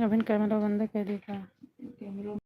अभी कैमरा बंद कर देखा camera.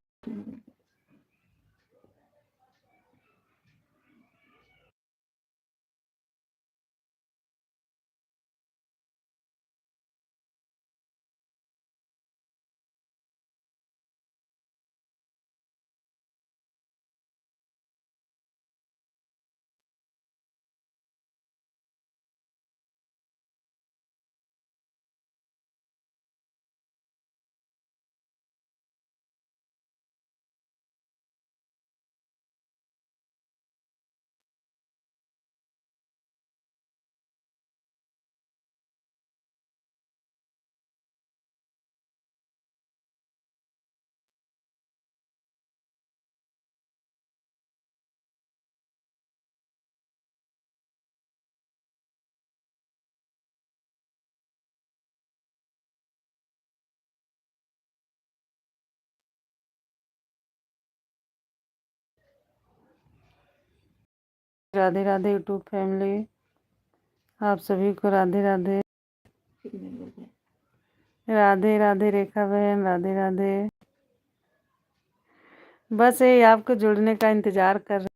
Radhe Radhe YouTube family, आप सभी को राधे राधे। राधे राधे रेखा बहन, राधे राधे। बस ये आपको जुड़ने का इंतज़ार कर रहे,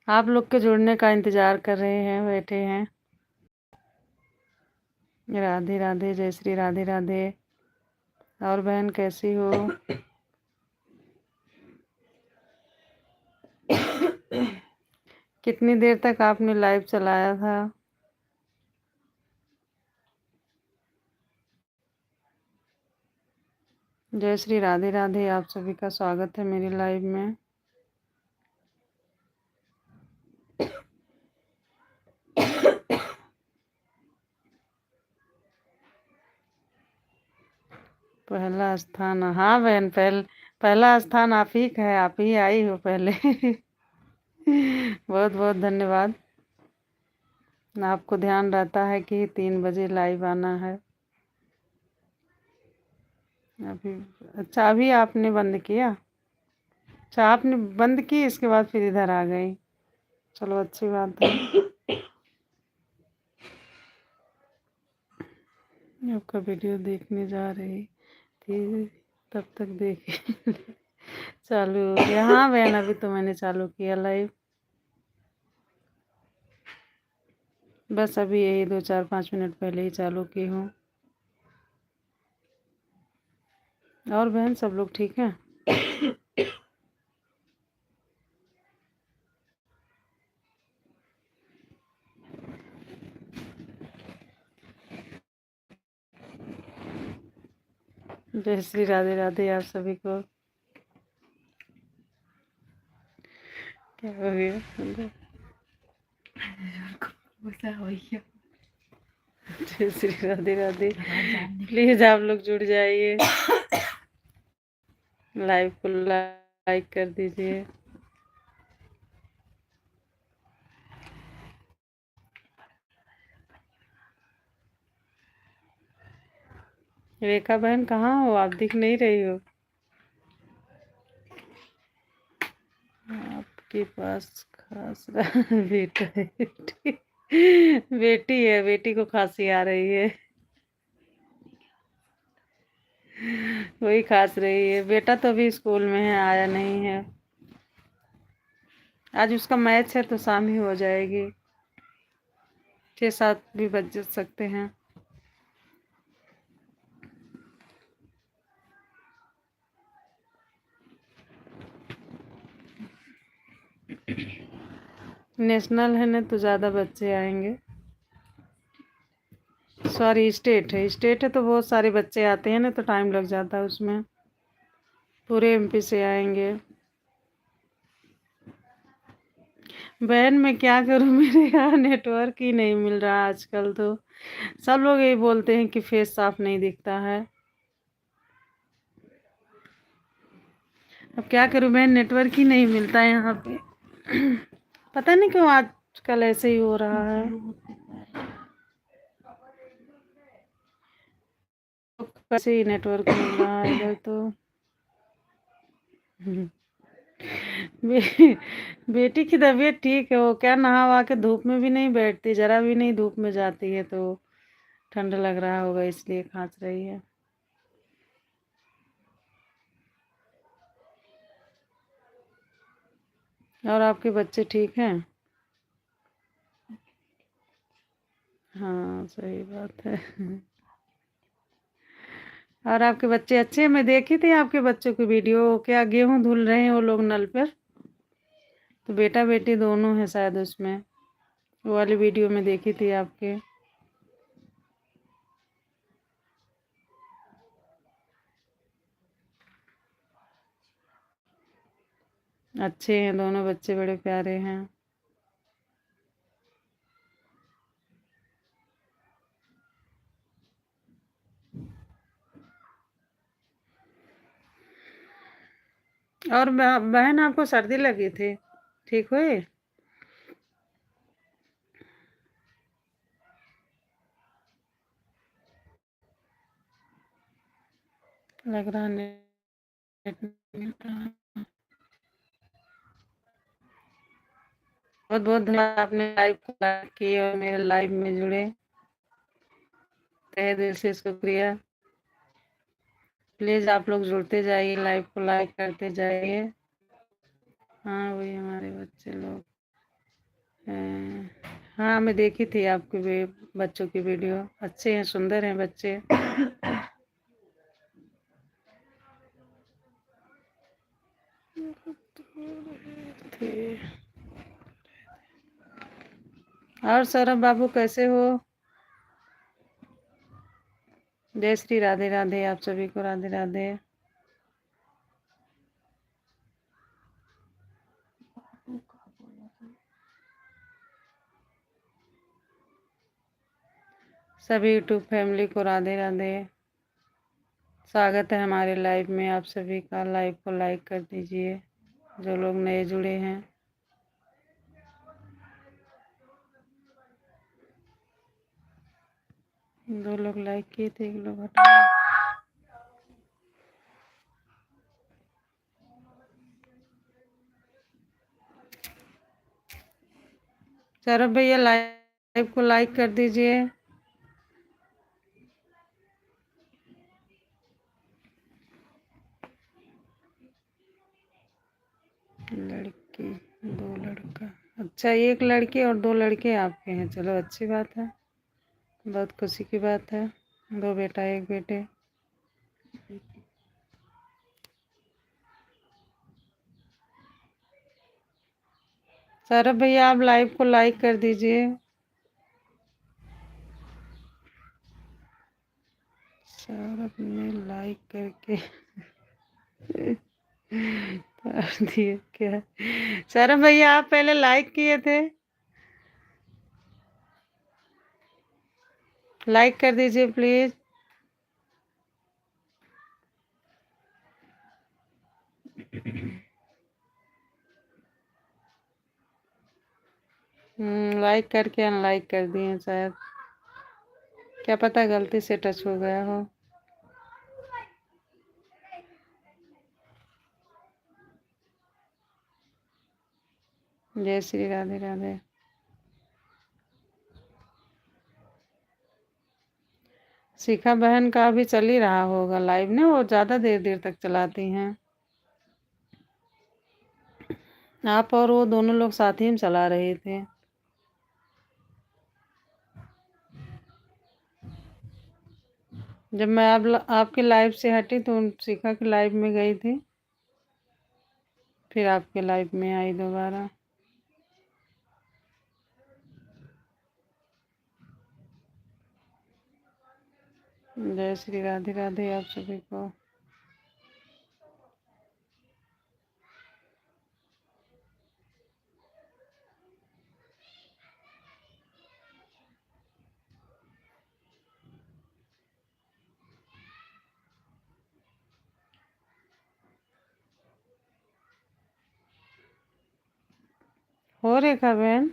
आप लोग के जुड़ने का इंतज़ार कर रहे हैं, बैठे हैं। राधे राधे, जय श्री राधे राधे। और बहन कैसी हो? कितनी देर तक आपने लाइव चलाया था? जय श्री राधे राधे, आप सभी का स्वागत है मेरी लाइव में। पहला स्थान, हाँ बहन, पहला स्थान आप ही का है, आप ही आई हो पहले। बहुत बहुत धन्यवाद। आपको ध्यान रहता है कि 3 बजे लाइव आना है। अभी अच्छा, अभी आपने बंद किया? अच्छा, आपने बंद की, इसके बाद फिर इधर आ गई। चलो अच्छी बात है। आपका वीडियो देखने जा रही थी, तब तक देखी। चालू हो गया। हाँ बहन, अभी तो मैंने चालू किया लाइव। बस अभी यही 2-4-5 मिनट पहले ही चालू की हूँ। और बहन सब लोग ठीक हैं? जय श्री राधे राधे आप सभी को। क्या हो गया? जय श्री राधे राधे। प्लीज आप लोग जुड़ जाइए, लाइव को लाइक कर दीजिए। रेखा बहन कहाँ हो? आप दिख नहीं रही हो। आपके पास खास बेटा है? बेटी है, बेटी को खांसी आ रही है, वही खांस रही है। बेटा तो अभी स्कूल में है, आया नहीं है। आज उसका मैच है तो शाम ही हो जाएगी, 6-7 भी बज सकते हैं। नेशनल है ना तो ज़्यादा बच्चे आएंगे। सॉरी, स्टेट है, स्टेट है तो बहुत सारे बच्चे आते हैं ना, तो टाइम लग जाता है उसमें। पूरे एमपी से आएंगे। बहन मैं क्या करूं, मेरे यहाँ नेटवर्क ही नहीं मिल रहा आजकल। तो सब लोग यही बोलते हैं कि फेस साफ नहीं दिखता है। अब क्या करूं बहन, नेटवर्क ही नहीं मिलता है यहाँ पे। पता नहीं क्यों आजकल ऐसे ही हो रहा है। कैसे ही नेटवर्क मिल रहा है इधर तो। बेटी की तबीयत ठीक है, वो क्या नहा वहा के धूप में भी नहीं बैठती, जरा भी नहीं धूप में जाती है, तो ठंड लग रहा होगा इसलिए खांस रही है। और आपके बच्चे ठीक हैं? हाँ, सही बात है। और आपके बच्चे अच्छे हैं? मैं देखी थी आपके बच्चों की वीडियो, क्या गेहूं धुल रहे हैं वो लोग नल पर, तो बेटा बेटी दोनों हैं शायद उसमें, वो वाली वीडियो में देखी थी आपके। अच्छे हैं दोनों बच्चे, बड़े प्यारे हैं। और बहन आपको सर्दी लगी थी, ठीक हुई? लग रहा नेट नहीं मिल रहा। बहुत बहुत धन्यवाद, आपने लाइव की और मेरे लाइव में जुड़े, तहे दिल से शुक्रिया। प्लीज़ आप लोग जुड़ते जाइए, लाइव को लाइक करते जाइए। हाँ, वही हमारे बच्चे लोग हैं। हाँ, मैं देखी थी आपकी बच्चों की वीडियो, अच्छे हैं, सुंदर हैं बच्चे। थे। और सौरभ बाबू कैसे हो? जय श्री राधे राधे, आप सभी को राधे राधे। सभी यूट्यूब फैमिली को राधे राधे। स्वागत है हमारे लाइव में आप सभी का। लाइव को लाइक कर दीजिए जो लोग नए जुड़े हैं। दो लोग लाइक किए थे, एक लोग हटा दिए। सौरभ भैया लाइव को लाइक कर दीजिए। लड़की, दो लड़का, अच्छा, एक लड़की और दो लड़के आपके हैं, चलो अच्छी बात है, बहुत खुशी की बात है। दो बेटा एक बेटे। सौरभ भैया आप लाइव को लाइक कर दीजिए। सौरभ ने लाइक करके कर दिए क्या? सौरभ भैया आप पहले लाइक किए थे, लाइक कर दीजिए प्लीज। लाइक करके अनलाइक कर दिए शायद, क्या पता गलती से टच हो गया हो। जय श्री राधे राधे। शिखा बहन का भी चल ही रहा होगा लाइव ने, वो ज़्यादा देर देर तक चलाती हैं। आप और वो दोनों लोग साथ ही में चला रहे थे। जब मैं आपके लाइव से हटी तो शिखा की लाइव में गई थी, फिर आपके लाइव में आई दोबारा। जय श्री राधे राधे आप सभी को। हो रेखा बहन,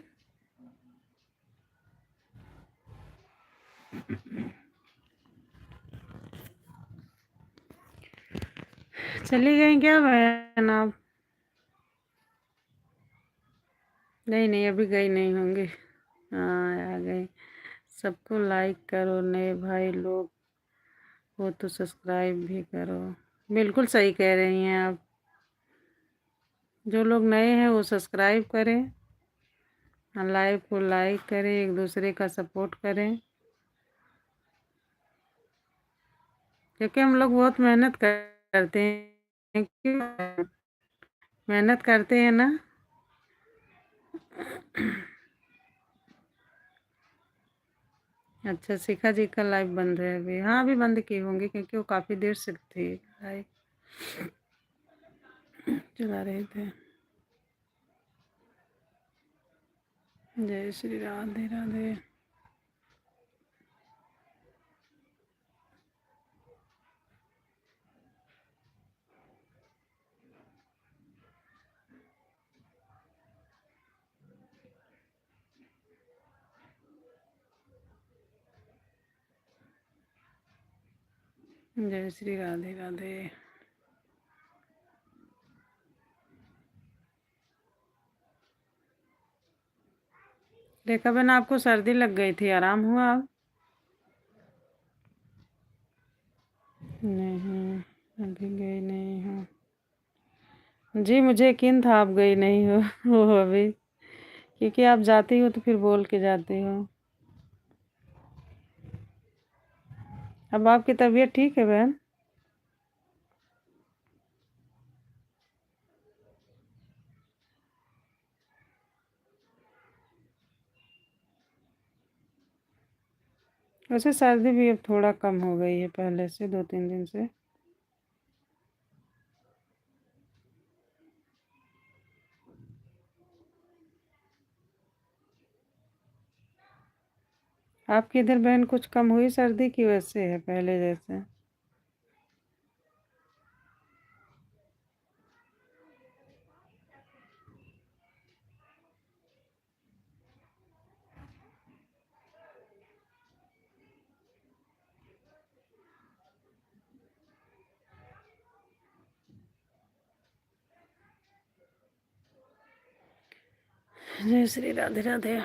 चली गई क्या बहन आप? नहीं नहीं, अभी गई नहीं होंगी। हाँ, आ गई। सबको लाइक करो, नए भाई लोग हो तो सब्सक्राइब भी करो। बिल्कुल सही कह रही हैं आप। जो लोग नए हैं वो सब्सक्राइब करें, लाइव को लाइक करें, एक दूसरे का सपोर्ट करें, क्योंकि हम लोग बहुत मेहनत करते हैं। क्यों मेहनत करते हैं ना। अच्छा, शिखा जी का लाइव बंद है अभी? हाँ, अभी बंद किए होंगे क्योंकि वो काफ़ी देर से थी लाइव चला रहे थे। जय श्री राधे राधे। जय श्री राधे राधे। रेखा बहन, आपको सर्दी लग गई थी, आराम हुआ अब? नहीं, अभी गई नहीं हूँ जी। मुझे यकीन था आप गई नहीं हो वो अभी, क्योंकि आप जाती हो तो फिर बोल के जाती हो। अब आपकी तबीयत ठीक है बहन? वैसे सर्दी भी अब थोड़ा कम हो गई है पहले से, 2-3 दिन से। आपकी इधर बहन कुछ कम हुई सर्दी की, वैसे है पहले जैसे? जय श्री राधे राधे।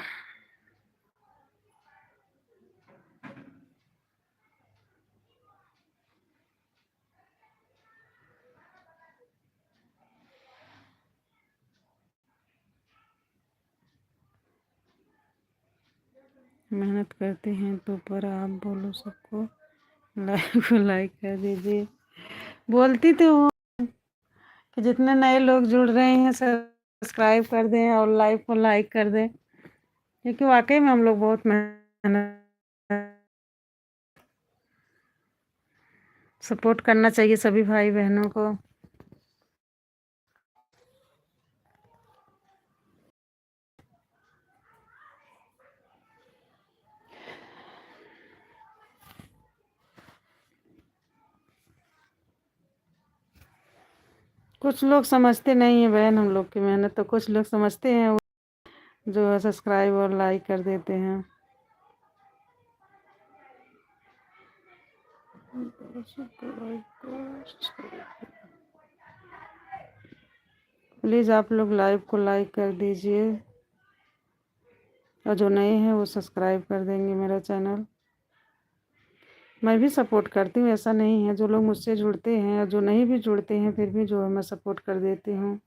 मेहनत करते हैं तो पर आप बोलो सबको लाइक को लाइक कर दीजिए। बोलती तो हूँ कि जितने नए लोग जुड़ रहे हैं सब्सक्राइब कर दें और लाइव को लाइक कर दें, क्योंकि वाकई में हम लोग बहुत मेहनत, सपोर्ट करना चाहिए सभी भाई बहनों को। कुछ लोग समझते नहीं है बहन हम लोग की मेहनत, तो कुछ लोग समझते हैं जो है सब्सक्राइब और लाइक कर देते हैं। प्लीज़ आप लोग लाइव को लाइक कर दीजिए, और जो नए हैं वो सब्सक्राइब कर देंगे मेरा चैनल। मैं भी सपोर्ट करती हूँ, ऐसा नहीं है। जो लोग मुझसे जुड़ते हैं और जो नहीं भी जुड़ते हैं फिर भी जो है मैं सपोर्ट कर देती हूँ,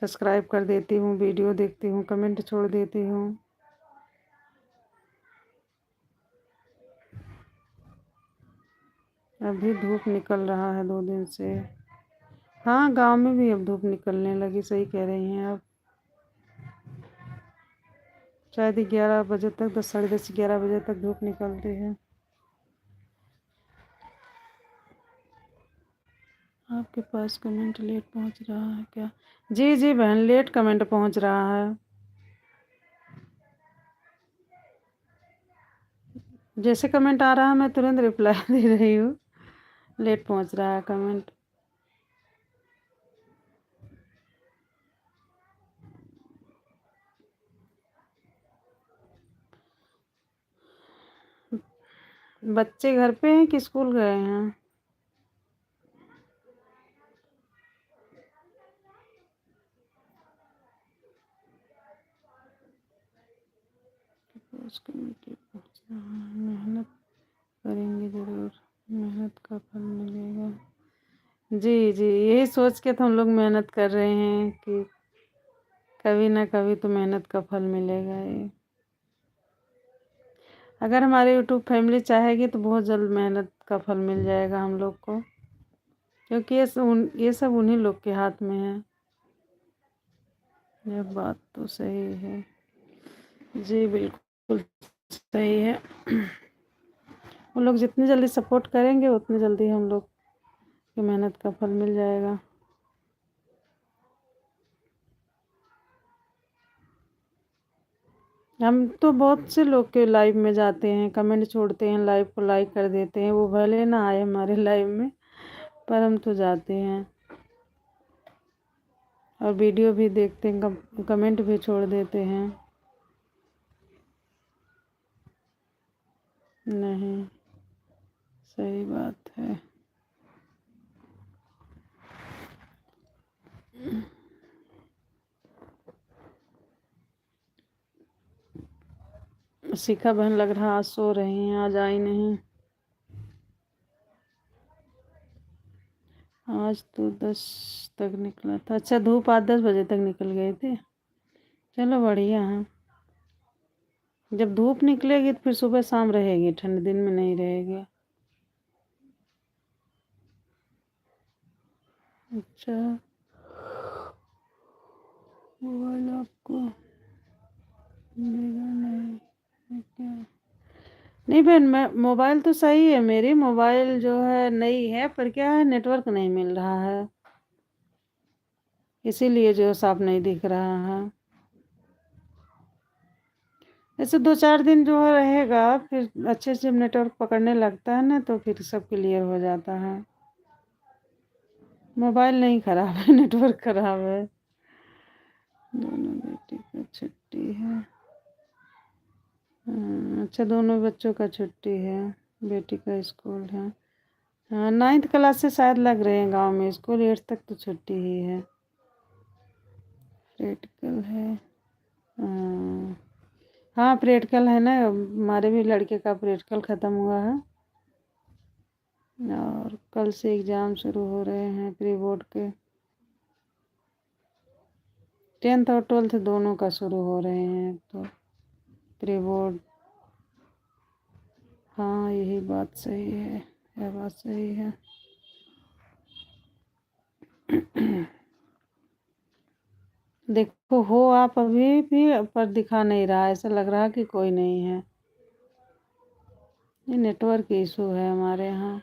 सब्सक्राइब कर देती हूँ, वीडियो देखती हूँ, कमेंट छोड़ देती हूँ। अभी धूप निकल रहा है 2 दिन से। हाँ, गांव में भी अब धूप निकलने लगी, सही कह रही हैं आप। शायद 11 बजे तक, 10, साढ़े 10, 11 बजे तक धूप निकलती है। आपके पास कमेंट लेट पहुंच रहा है क्या? जी जी बहन, लेट कमेंट पहुंच रहा है। जैसे कमेंट आ रहा है मैं तुरंत रिप्लाई दे रही हूँ। लेट पहुंच रहा है कमेंट। बच्चे घर पे हैं कि स्कूल गए हैं? मेहनत करेंगे ज़रूर, मेहनत का फल मिलेगा। जी, जी, यही सोच के तो हम लोग मेहनत कर रहे हैं कि कभी ना कभी तो मेहनत का फल मिलेगा ही। अगर हमारी यूट्यूब फैमिली चाहेगी तो बहुत जल्द मेहनत का फल मिल जाएगा हम लोग को, क्योंकि ये सब उन्हीं लोग के हाथ में है। ये बात तो सही है। जी, बिल्कुल सही है। वो लोग जितनी जल्दी सपोर्ट करेंगे उतनी जल्दी हम लोग की मेहनत का फल मिल जाएगा। हम तो बहुत से लोग के लाइव में जाते हैं, कमेंट छोड़ते हैं, लाइव को लाइक कर देते हैं, वो भले ना आए हमारे लाइव में, पर हम तो जाते हैं और वीडियो भी देखते हैं, कमेंट भी छोड़ देते हैं। नहीं, सही बात है। शिखा बहन लग रहा आज सो रही हैं, आज आई नहीं। आज तो 10 तक निकला था। अच्छा, धूप आज 10 बजे तक निकल गए थे। चलो बढ़िया है। जब धूप निकलेगी तो फिर सुबह शाम रहेगी, ठंड दिन में नहीं रहेगी। अच्छा, मोबाइल आपको देगा नहीं है क्या? नहीं बहन, मैं मोबाइल तो सही है, मेरी मोबाइल जो है नई है, पर क्या है नेटवर्क नहीं मिल रहा है, इसीलिए जो साफ नहीं दिख रहा है। ऐसे 2-4 दिन जो है रहेगा, फिर अच्छे से नेटवर्क पकड़ने लगता है ना, तो फिर सब क्लियर हो जाता है। मोबाइल नहीं खराब है, नेटवर्क खराब है। दोनों बेटी का छुट्टी है। अच्छा, दोनों बच्चों का छुट्टी है, बेटी का स्कूल है। हाँ, 9th क्लास से शायद लग रहे हैं गांव में स्कूल, 8 तक तो छुट्टी ही है। प्रैक्टिकल है। हाँ, हाँ, प्रैक्टिकल है ना, हमारे भी लड़के का प्रैक्टिकल ख़त्म हुआ है और कल से एग्ज़ाम शुरू हो रहे हैं प्री बोर्ड के। 10th और 12th दोनों का शुरू हो रहे हैं तो प्री बोर्ड। हाँ, यही बात सही है, यह बात सही है। देखो, हो आप अभी भी, पर दिखा नहीं रहा, ऐसा लग रहा कि कोई नहीं है। ये नेटवर्क इशू है हमारे यहाँ।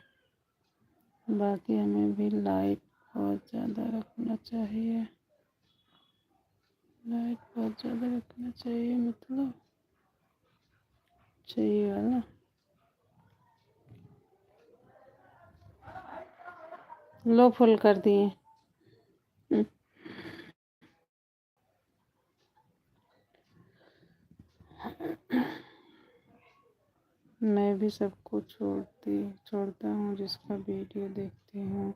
बाकी हमें भी लाइट बहुत ज़्यादा रखना चाहिए, लाइट बहुत ज़्यादा रखना चाहिए, मतलब चाहिए वाला। लो फुल कर दिए। मैं भी सबको छोड़ता हूँ जिसका वीडियो देखती हूँ।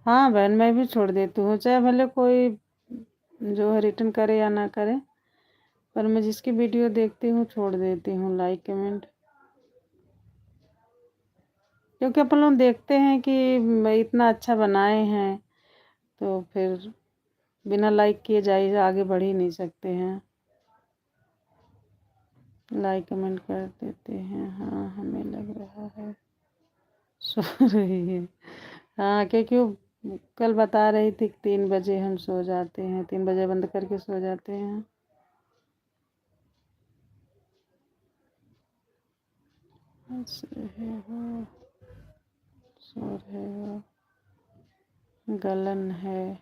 हाँ बहन, मैं भी छोड़ देती हूँ, चाहे भले कोई जो है रिटर्न करे या ना करे, पर मैं जिसकी वीडियो देखती हूँ छोड़ देती हूँ लाइक कमेंट, क्योंकि अपन लोग देखते हैं कि इतना अच्छा बनाए हैं, तो फिर बिना लाइक किए जाए आगे बढ़ ही नहीं सकते हैं। लाइक कमेंट कर देते हैं। हाँ, हमें लग रहा है सो रही है। हाँ, क्योंकि वो कल बता रही थी कि 3 बजे हम सो जाते हैं, 3 बजे बंद करके सो जाते हैं। हंस रहे हो, सो रहे हो, गलन है।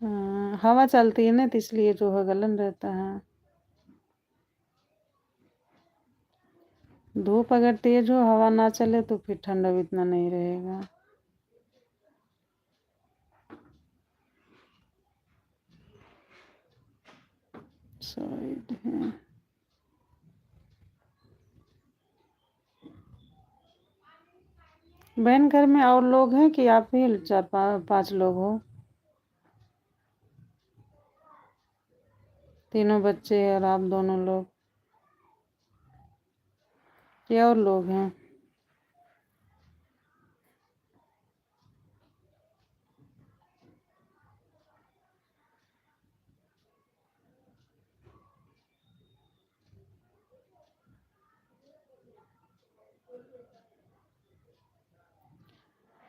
हाँ, हवा चलती है ना, तो इसलिए जो है गलन रहता है। धूप अगर तेज हो, हवा ना चले, तो फिर ठंडा भी इतना नहीं रहेगा। साइड है। बहन, घर में और लोग हैं कि आप ही 4-5 लोग हो? तीनों बच्चे और आप दोनों लोग, या और लोग हैं?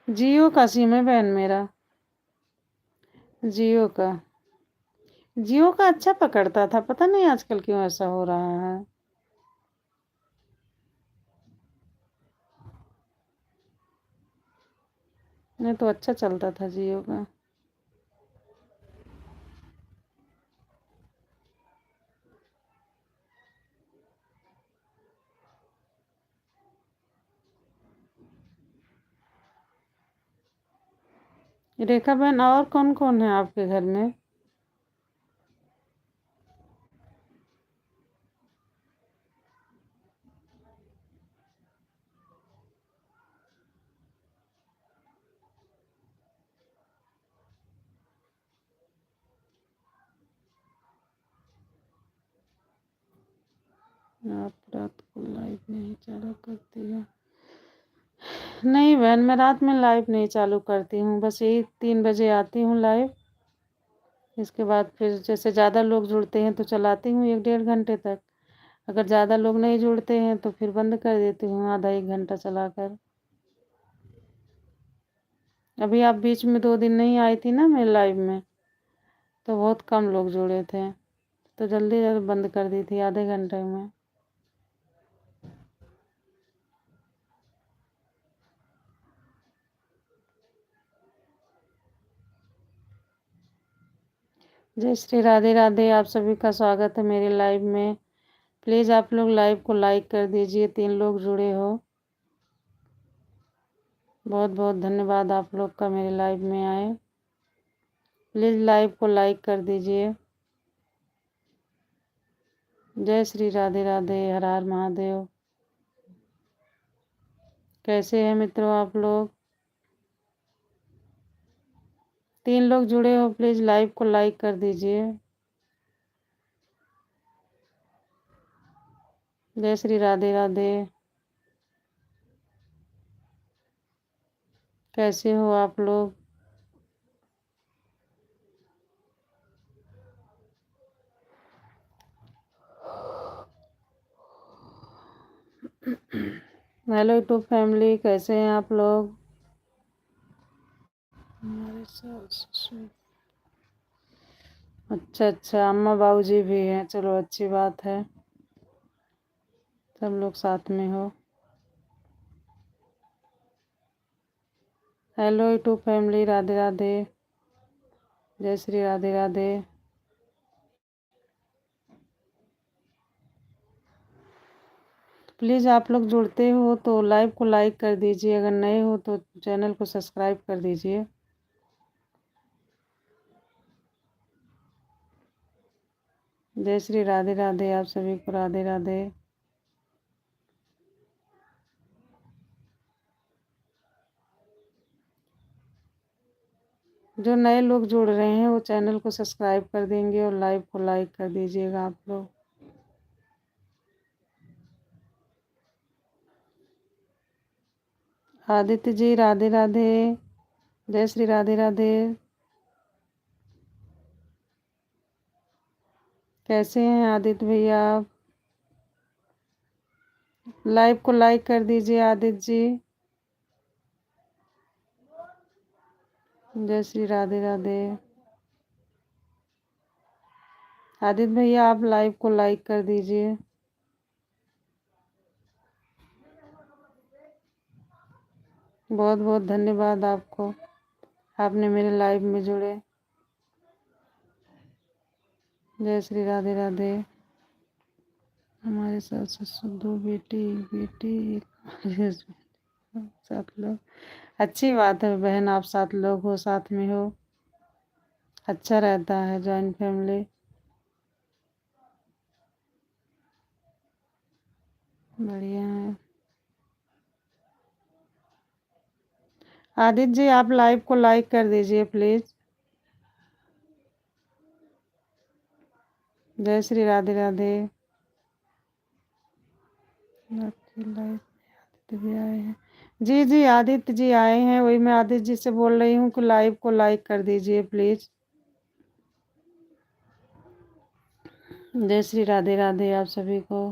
जियो का सिम है बहन मेरा, जियो का। जियो का अच्छा पकड़ता था, पता नहीं आजकल क्यों ऐसा हो रहा है। नहीं तो अच्छा चलता था जियो का। रेखा बहन, और कौन कौन है आपके घर में? आप रात को लाइव नहीं चालू करती हो? नहीं बहन, मैं रात में लाइव नहीं चालू करती हूँ, बस यही 3 बजे आती हूँ लाइव। इसके बाद फिर जैसे ज़्यादा लोग जुड़ते हैं तो चलाती हूँ 1-1.5 घंटे तक। अगर ज़्यादा लोग नहीं जुड़ते हैं तो फिर बंद कर देती हूँ आधा 1 घंटा चलाकर। अभी आप बीच में 2 दिन नहीं आई थी ना मेरे लाइव में, तो बहुत कम लोग जुड़े थे, तो जल्दी जल्दी बंद कर दी थी आधे घंटे में। जय श्री राधे राधे, आप सभी का स्वागत है मेरे लाइव में। प्लीज़ आप लोग लाइव को लाइक कर दीजिए, 3 लोग जुड़े हो। बहुत बहुत धन्यवाद आप लोग का मेरे लाइव में आए। प्लीज़ लाइव को लाइक कर दीजिए। जय श्री राधे राधे, हर हर महादेव। कैसे हैं मित्रों आप लोग? 3 लोग जुड़े हो, प्लीज़ लाइव को लाइक कर दीजिए। जय श्री राधे राधे। कैसे हो आप लोग? हेलो यूट्यूब फैमिली, कैसे हैं आप लोग? हमारे सास ससुर, अच्छा अच्छा, अम्मा बाबूजी भी हैं, चलो अच्छी बात है, सब लोग साथ में हो। Hello YouTube family, Radhe Radhe, जय श्री राधे राधे। प्लीज़ आप लोग जुड़ते हो तो लाइव को लाइक कर दीजिए, अगर नए हो तो चैनल को सब्सक्राइब कर दीजिए। जय श्री राधे राधे, आप सभी को राधे राधे। जो नए लोग जुड़ रहे हैं वो चैनल को सब्सक्राइब कर देंगे और लाइव को लाइक कर दीजिएगा आप लोग। आदित्य जी राधे राधे, जय श्री राधे राधे। कैसे हैं आदित्य भैया आप? लाइव को लाइक कर दीजिए आदित्य जी। जय श्री राधे राधे। आदित्य भैया आप लाइव को लाइक कर दीजिए। बहुत बहुत धन्यवाद आपको, आपने मेरे लाइव में जुड़े। जय श्री राधे राधे। हमारे सास ससुर, 2 बेटी 1 बेटी, एक 7 लोग। अच्छी बात है बहन, आप 7 लोग हो, साथ में हो, अच्छा रहता है जॉइंट फैमिली। बढ़िया है। आदित्य जी आप लाइव को लाइक कर दीजिए प्लीज़। जय श्री राधे राधे। आपकी लाइव में आदित्य भी आए हैं? जी जी, आदित्य जी आए हैं, वही मैं आदित्य जी से बोल रही हूँ कि लाइव को लाइक कर दीजिए प्लीज़। जय श्री राधे राधे आप सभी को।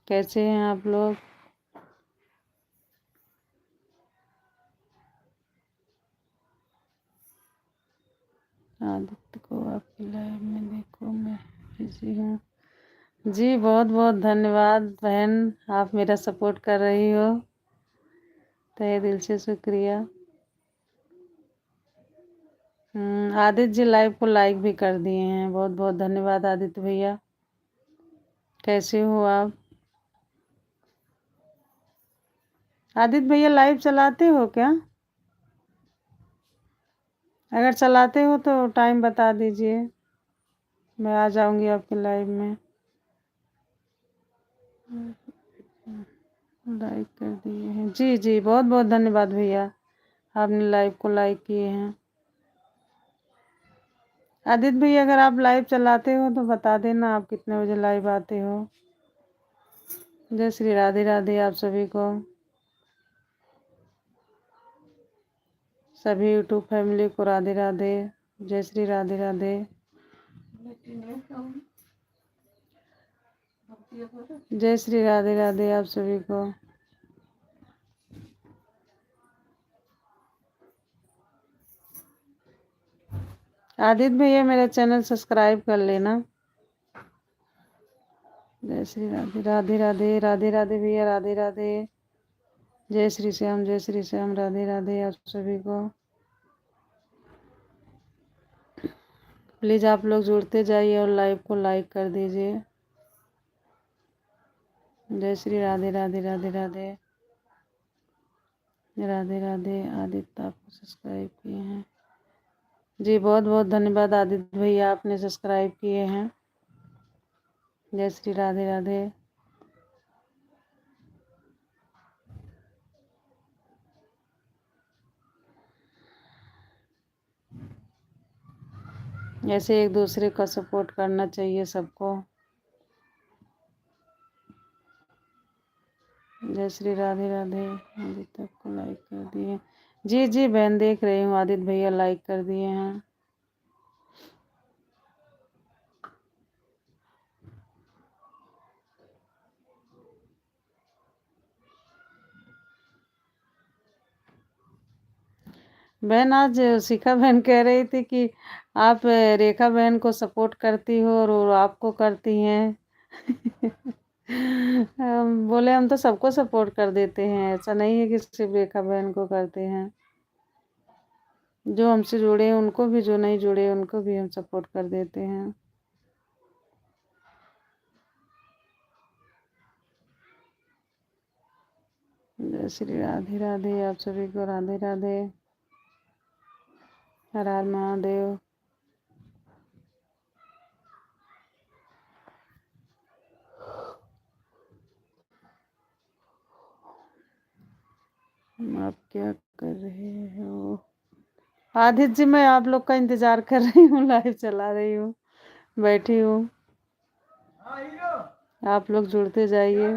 कैसे हैं आप लोग? आदित्य को आपकी लाइव में देखो, मैं बिजी हूँ। जी बहुत बहुत धन्यवाद बहन, आप मेरा सपोर्ट कर रही हो, तहे दिल से शुक्रिया। आदित्य जी लाइव को लाइक भी कर दिए हैं, बहुत बहुत धन्यवाद आदित्य भैया। कैसे हो आप? आदित्य भैया लाइव चलाते हो क्या? अगर चलाते हो तो टाइम बता दीजिए, मैं आ जाऊंगी आपके लाइव में। लाइक कर दिए हैं जी जी, बहुत बहुत धन्यवाद भैया, आपने लाइव को लाइक किए हैं। आदित्य भैया अगर आप लाइव चलाते हो तो बता देना आप कितने बजे लाइव आते हो। जय श्री राधे राधे आप सभी को, सभी यूट्यूब फैमिली को राधे राधे, जय श्री राधे राधे। जय श्री राधे राधे आप सभी को। आदित्य भैया मेरा चैनल सब्सक्राइब कर लेना। जय श्री राधे राधे राधे राधे राधे भैया, राधे राधे। जय श्री श्याम, जय श्री श्याम, राधे राधे आप सभी को। प्लीज़ आप लोग जुड़ते जाइए और लाइव को लाइक कर दीजिए। जय श्री राधे राधे राधे राधे राधे राधे। आदित्य आपको सब्सक्राइब किए हैं जी, बहुत बहुत धन्यवाद आदित्य भैया, आपने सब्सक्राइब किए हैं। जय श्री राधे राधे। ऐसे एक दूसरे का सपोर्ट करना चाहिए सबको। जय श्री राधे राधे। आदित्य को लाइक कर दिए जी जी बहन, देख रही हूँ आदित्य भैया लाइक कर दिए हैं। बहन आज शिखा बहन कह रही थी कि आप रेखा बहन को सपोर्ट करती हो और वो आपको करती हैं। हम बोले हम तो सबको सपोर्ट कर देते हैं, ऐसा नहीं है कि सिर्फ रेखा बहन को करते हैं। जो हमसे जुड़े हैं उनको भी, जो नहीं जुड़े उनको भी हम सपोर्ट कर देते हैं। जय श्री राधे राधे आप सभी को, राधे राधे, हर हर महादेव। आप क्या कर रहे हो? आदित्य जी मैं आप लोग का इंतजार कर रही हूँ, लाइव चला रही हूँ, बैठी हूँ, आप लोग जुड़ते जाइए।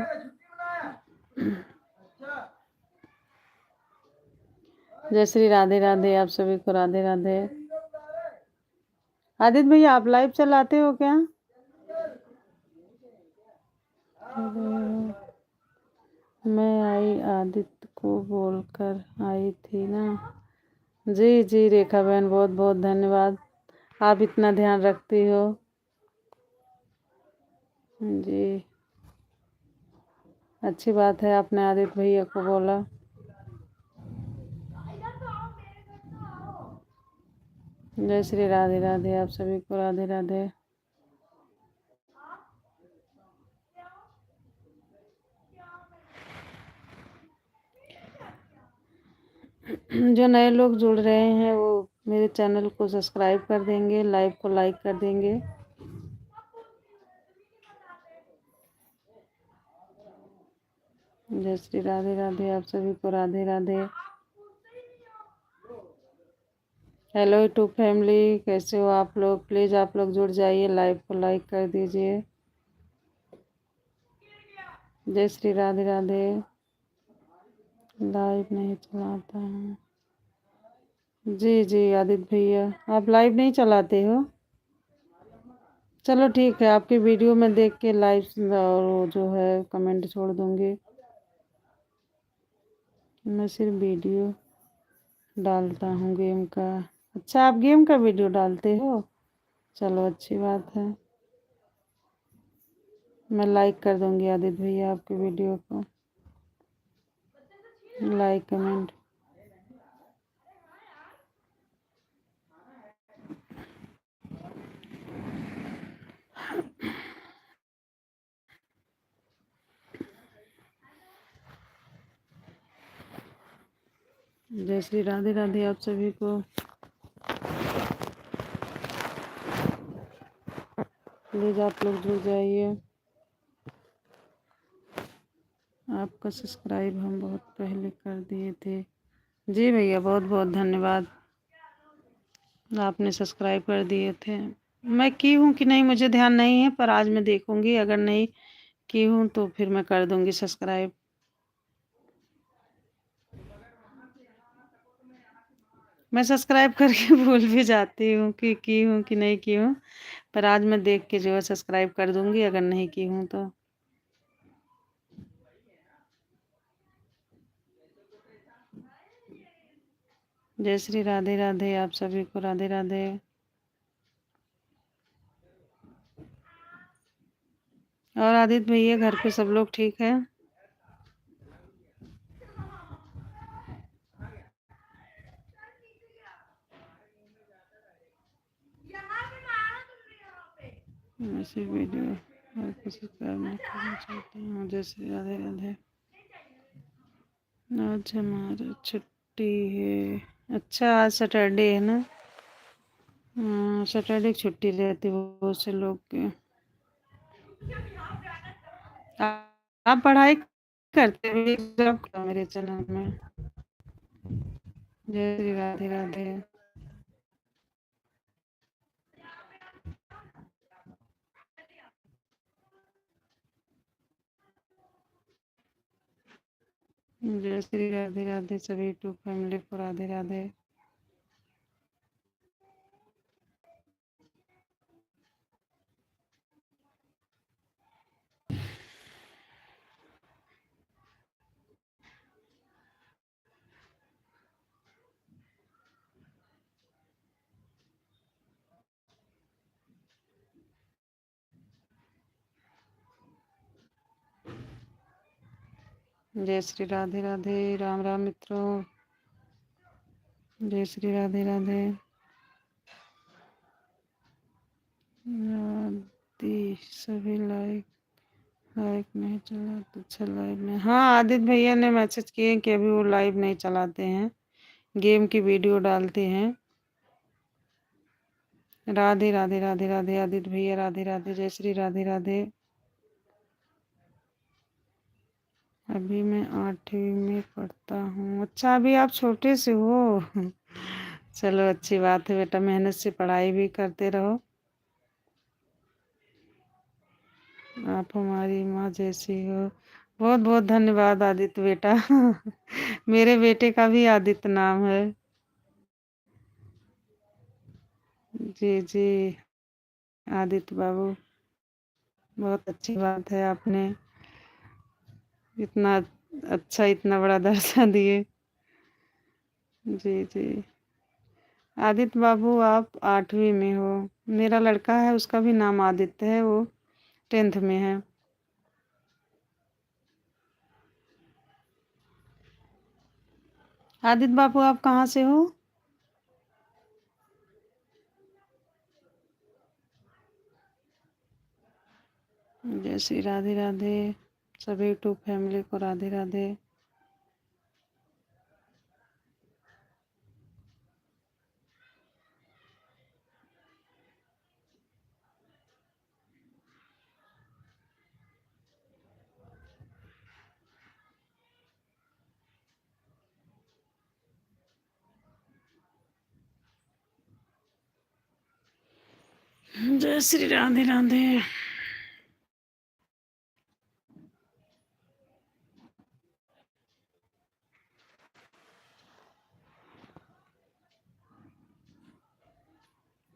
जय श्री राधे राधे आप सभी को, राधे राधे। आदित्य भैया आप लाइव चलाते हो क्या? मैं आई आदित्य को बोलकर आई थी ना। जी जी रेखा बहन, बहुत बहुत धन्यवाद, आप इतना ध्यान रखती हो जी। अच्छी बात है आपने आदित्य भैया को बोला। जय श्री राधे राधे आप सभी को, राधे राधे। जो नए लोग जुड़ रहे हैं वो मेरे चैनल को सब्सक्राइब कर देंगे, लाइव को लाइक कर देंगे। जय श्री राधे राधे आप सभी को, Radhe Radhe. Hello YouTube family, कैसे हो आप लोग? प्लीज़ आप लोग जुड़ जाइए, लाइव को लाइक कर दीजिए। जय श्री राधे राधे। लाइव नहीं चलाता हूँ जी जी आदित्य भैया, आप लाइव नहीं चलाते हो? चलो ठीक है, आपकी वीडियो में देख के लाइक और वो जो है कमेंट छोड़ दूंगी। मैं सिर्फ वीडियो डालता हूँ गेम का। अच्छा, आप गेम का वीडियो डालते हो? चलो अच्छी बात है। मैं लाइक कर दूंगी आदित्य भैया आपकी वीडियो को। Like comment. जय श्री राधे राधे आप सभी को। प्लीज़ आप लोग जुड़ जाइए। आपका सब्सक्राइब हम बहुत पहले कर दिए थे। जी भैया, बहुत बहुत धन्यवाद, आपने सब्सक्राइब कर दिए थे। मैं की हूँ कि नहीं मुझे ध्यान नहीं है, पर आज मैं देखूंगी, अगर नहीं की हूँ तो फिर मैं कर दूंगी सब्सक्राइब। मैं सब्सक्राइब करके भूल भी जाती हूँ कि की हूँ कि नहीं की हूँ, पर आज मैं देख के जो है सब्सक्राइब कर दूंगी, अगर नहीं की हूँ तो। जय श्री राधे राधे आप सभी को, राधे राधे। और आदित्य भैया, घर पे सब लोग ठीक है? ऐसी वीडियो आपको सब्सक्राइब नहीं करना चाहती हूँ। जय श्री राधे राधे। आज हमारा छुट्टी है। अच्छा, आज सैटरडे है ना? सैटरडे की छुट्टी रहती है बहुत से लोग के। आप पढ़ाई करते हुए जॉब करो मेरे चैनल में। जय श्री राधे राधे। जय श्री राधे राधे सभी टू फैमिली को, राधे राधे। जय श्री राधे राधे। राम राम मित्रों। जय श्री राधे राधे। आदि सभी लाइक लाइक नहीं चला तो अच्छा लाइव में। हाँ, आदित्य भैया ने मैसेज किए कि अभी वो लाइव नहीं चलाते हैं, गेम की वीडियो डालते हैं। राधे राधे राधे राधे आदित्य भैया, राधे राधे। जय श्री राधे राधे। अभी मैं 8वीं में पढ़ता हूँ। अच्छा, अभी आप छोटे से हो। चलो अच्छी बात है बेटा, मेहनत से पढ़ाई भी करते रहो। आप हमारी माँ जैसी हो। बहुत बहुत धन्यवाद आदित्य बेटा। मेरे बेटे का भी आदित्य नाम है। जी जी आदित्य बाबू, बहुत अच्छी बात है, आपने इतना अच्छा इतना बड़ा दर्जा दिए। जी जी आदित्य बाबू, आप 8वीं में हो। मेरा लड़का है, उसका भी नाम आदित्य है, वो 10th में है। आदित्य बाबू, आप कहाँ से हो? जय श्री राधे राधे सभी टू फैमिली को, राधे राधे। जय श्री राधे राधे।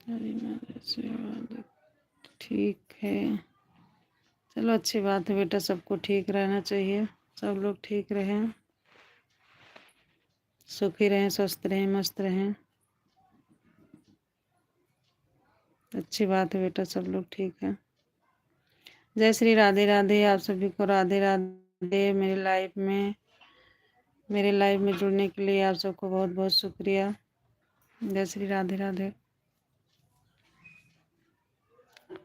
हरी सेवा, ठीक ठीक है। चलो अच्छी बात है बेटा, सबको ठीक रहना चाहिए, सब लोग ठीक रहें, सुखी रहें, स्वस्थ रहें, मस्त रहें। अच्छी बात है बेटा, सब लोग ठीक है। जय श्री राधे राधे। आप सभी को राधे राधे। मेरे लाइफ में जुड़ने के लिए आप सबको बहुत बहुत शुक्रिया। जय श्री राधे राधे।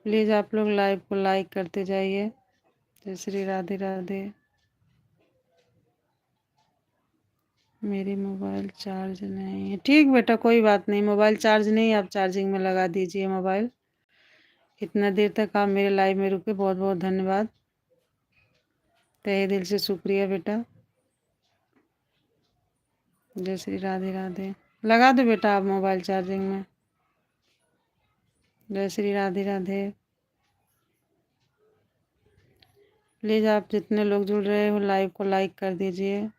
प्लीज़ आप लोग लाइव को लाइक करते जाइए। जय श्री राधे राधे। मेरी मोबाइल चार्ज नहीं है। ठीक बेटा, कोई बात नहीं, मोबाइल चार्ज नहीं, आप चार्जिंग में लगा दीजिए मोबाइल। इतना देर तक आप मेरे लाइव में रुके, बहुत बहुत धन्यवाद, तहे दिल से शुक्रिया बेटा। जय श्री राधे राधे। लगा दो बेटा आप मोबाइल चार्जिंग में। जय श्री राधे राधे। प्लीज़ आप जितने लोग जुड़ रहे हो लाइव को लाइक कर दीजिए।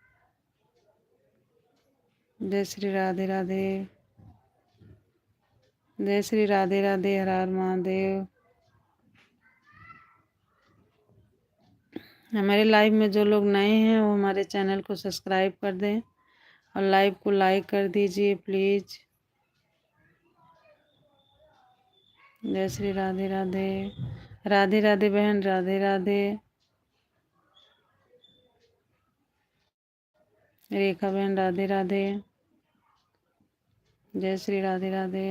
जय श्री राधे राधे। जय श्री राधे राधे। हर हर महादेव। हमारे लाइव में जो लोग नए हैं वो हमारे चैनल को सब्सक्राइब कर दें और लाइव को लाइक कर दीजिए प्लीज़। जय श्री राधे राधे। राधे राधे बहन, राधे राधे। रेखा बहन, राधे राधे। जय श्री राधे राधे।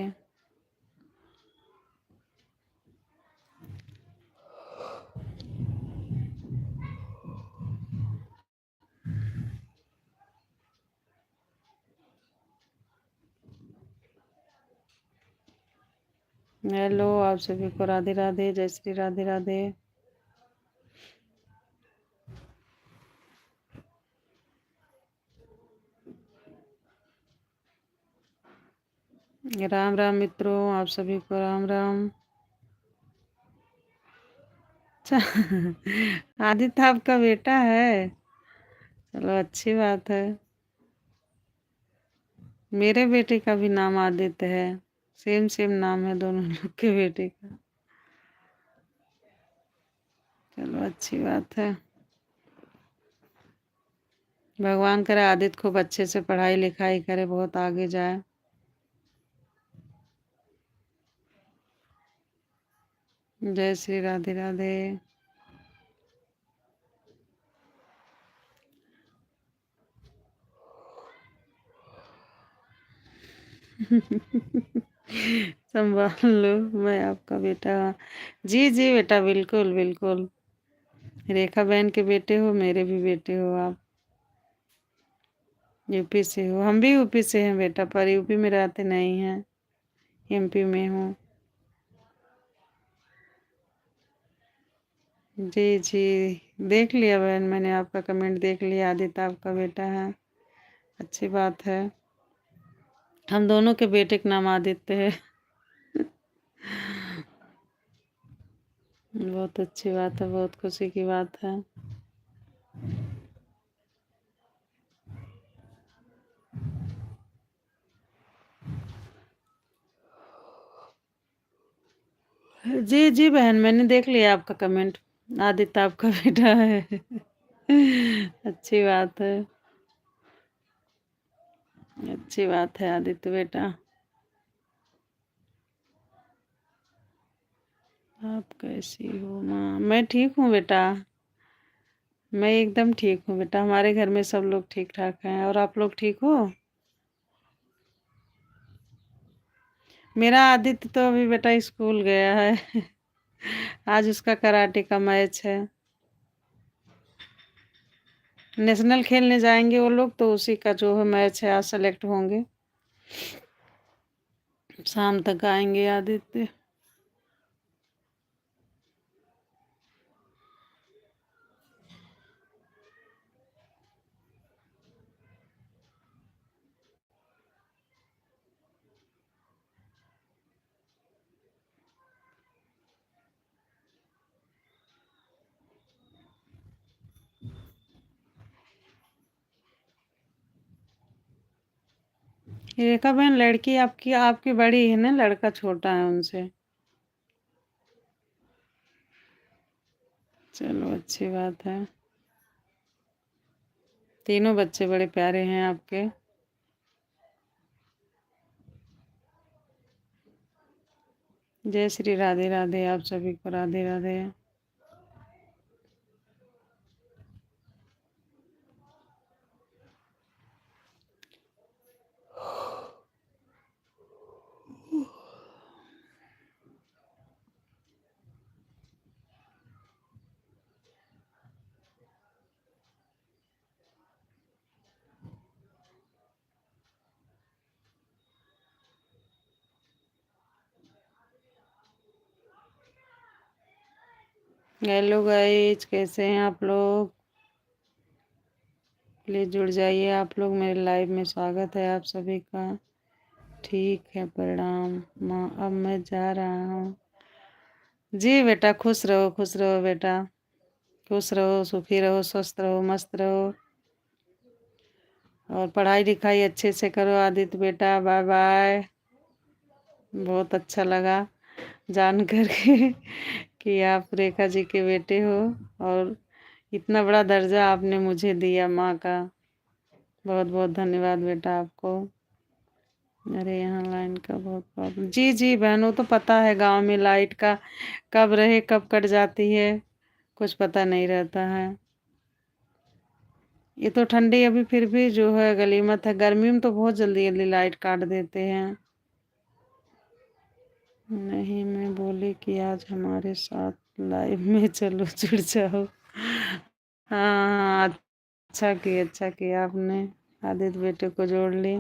हेलो, आप सभी को राधे राधे। जय श्री राधे राधे। राम राम मित्रों, आप सभी को राम राम। अच्छा आदित्य आपका बेटा है? चलो अच्छी बात है। मेरे बेटे का भी नाम आदित्य है, सेम सेम नाम है दोनों लोग के बेटे का। चलो अच्छी बात है। भगवान करे आदित्य खूब अच्छे से पढ़ाई लिखाई करे, बहुत आगे जाए। जय श्री राधे राधे। संभाल लो, मैं आपका बेटा। जी जी बेटा, बिल्कुल बिल्कुल। रेखा बहन के बेटे हो, मेरे भी बेटे हो आप। यूपी से हो? हम भी यूपी से हैं बेटा, पर यूपी में रहते नहीं हैं, एमपी में हूँ। जी जी, देख लिया बहन, मैंने आपका कमेंट देख लिया। आदित्य आपका बेटा है, अच्छी बात है। हम दोनों के बेटे का नाम आदित्य है। बहुत अच्छी बात है, बहुत खुशी की बात है। जी जी बहन, मैंने देख लिया आपका कमेंट। आदित्य आपका बेटा है। अच्छी बात है, अच्छी बात है आदित्य बेटा। आप कैसी हो माँ? मैं ठीक हूँ बेटा, मैं एकदम ठीक हूँ बेटा। हमारे घर में सब लोग ठीक ठाक हैं, और आप लोग ठीक हो? मेरा आदित्य तो अभी बेटा स्कूल गया है। आज उसका कराटे का मैच है। नेशनल खेलने जाएंगे वो लोग, तो उसी का जो है मैच है, आज सेलेक्ट होंगे। शाम तक आएंगे आदित्य। रेखा बहन, लड़की आपकी आपकी बड़ी है ना, लड़का छोटा है उनसे। चलो अच्छी बात है। तीनों बच्चे बड़े प्यारे हैं आपके। जय श्री राधे राधे, आप सभी को राधे राधे। हेलो गाइज, कैसे हैं आप लोग? प्लीज़ जुड़ जाइए आप लोग, मेरे लाइव में स्वागत है आप सभी का। ठीक है, प्रणाम माँ, अब मैं जा रहा हूँ। जी बेटा, खुश रहो बेटा, खुश रहो, सुखी रहो, स्वस्थ रहो, मस्त रहो, और पढ़ाई लिखाई अच्छे से करो। आदित्य बेटा, बाय बाय। बहुत अच्छा लगा जान कर के कि आप रेखा जी के बेटे हो, और इतना बड़ा दर्जा आपने मुझे दिया माँ का। बहुत बहुत धन्यवाद बेटा आपको। अरे यहाँ लाइन का बहुत प्रॉब्लम। जी जी बहनों, तो पता है गांव में लाइट का कब रहे कब कट जाती है, कुछ पता नहीं रहता है। ये तो ठंडी अभी फिर भी जो है गलीमत है, गर्मी में तो बहुत जल्दी जल्दी लाइट काट देते हैं। नहीं, मैं बोली कि आज हमारे साथ लाइव में चलो, जुड़ जाओ। हाँ, अच्छा किया आपने, आदित्य बेटे को जोड़ ली।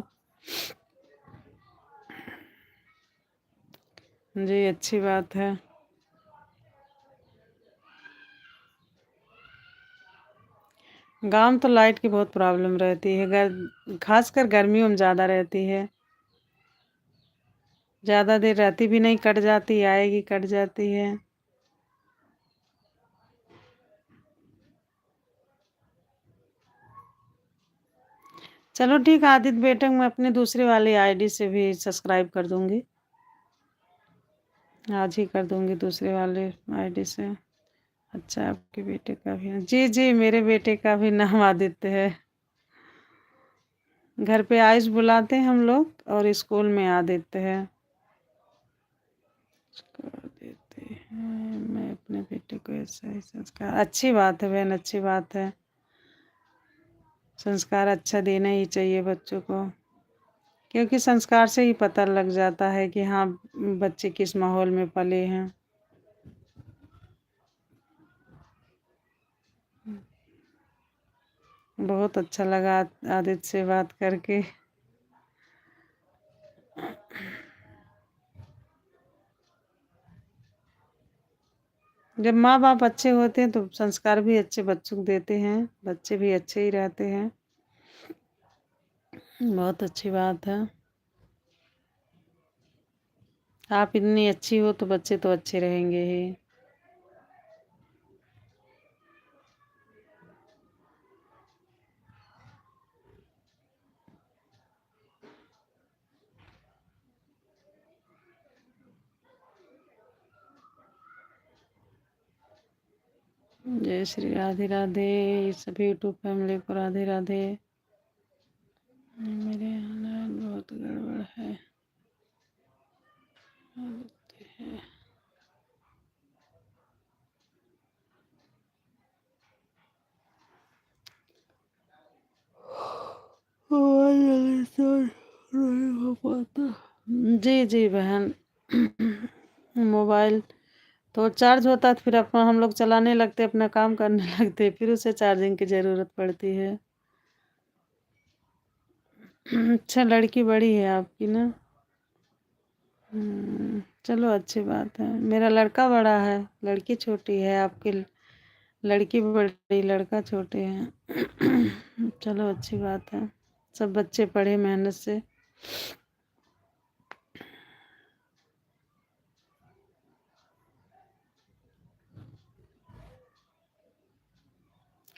जी अच्छी बात है। गांव में तो लाइट की बहुत प्रॉब्लम रहती है, खासकर गर्मियों में ज़्यादा रहती है। ज़्यादा देर रहती भी नहीं, कट जाती, आएगी कट जाती है। चलो ठीक है आदित्य बेटे, मैं अपने दूसरे वाली आईडी से भी सब्सक्राइब कर दूंगी, आज ही कर दूंगी दूसरे वाले आईडी से। अच्छा, आपके बेटे का भी? जी जी, मेरे बेटे का भी नाम आदित्य है। घर पे आयुष बुलाते हैं हम लोग, और स्कूल में आदित्य है। कर देते हैं, मैं अपने बेटे को ऐसा ही संस्कार। अच्छी बात है बहन, अच्छी बात है। संस्कार अच्छा देना ही चाहिए बच्चों को, क्योंकि संस्कार से ही पता लग जाता है कि हाँ बच्चे किस माहौल में पले हैं। बहुत अच्छा लगा आदित्य से बात करके। जब माँ बाप अच्छे होते हैं तो संस्कार भी अच्छे बच्चों को देते हैं, बच्चे भी अच्छे ही रहते हैं। बहुत अच्छी बात है। आप इतनी अच्छी हो तो बच्चे तो अच्छे रहेंगे ही। जय श्री राधे राधे, सभी यूट्यूब फैमिली को राधे राधे। मेरे हालात बहुत गड़बड़ है। जी जी बहन, मोबाइल तो चार्ज होता है तो फिर अपना हम लोग चलाने लगते, अपना काम करने लगते, फिर उसे चार्जिंग की ज़रूरत पड़ती है। अच्छा, लड़की बड़ी है आपकी ना? चलो अच्छी बात है। मेरा लड़का बड़ा है, लड़की छोटी है। आपकी लड़की बड़ी, लड़का छोटे हैं। चलो अच्छी बात है, सब बच्चे पढ़े मेहनत से।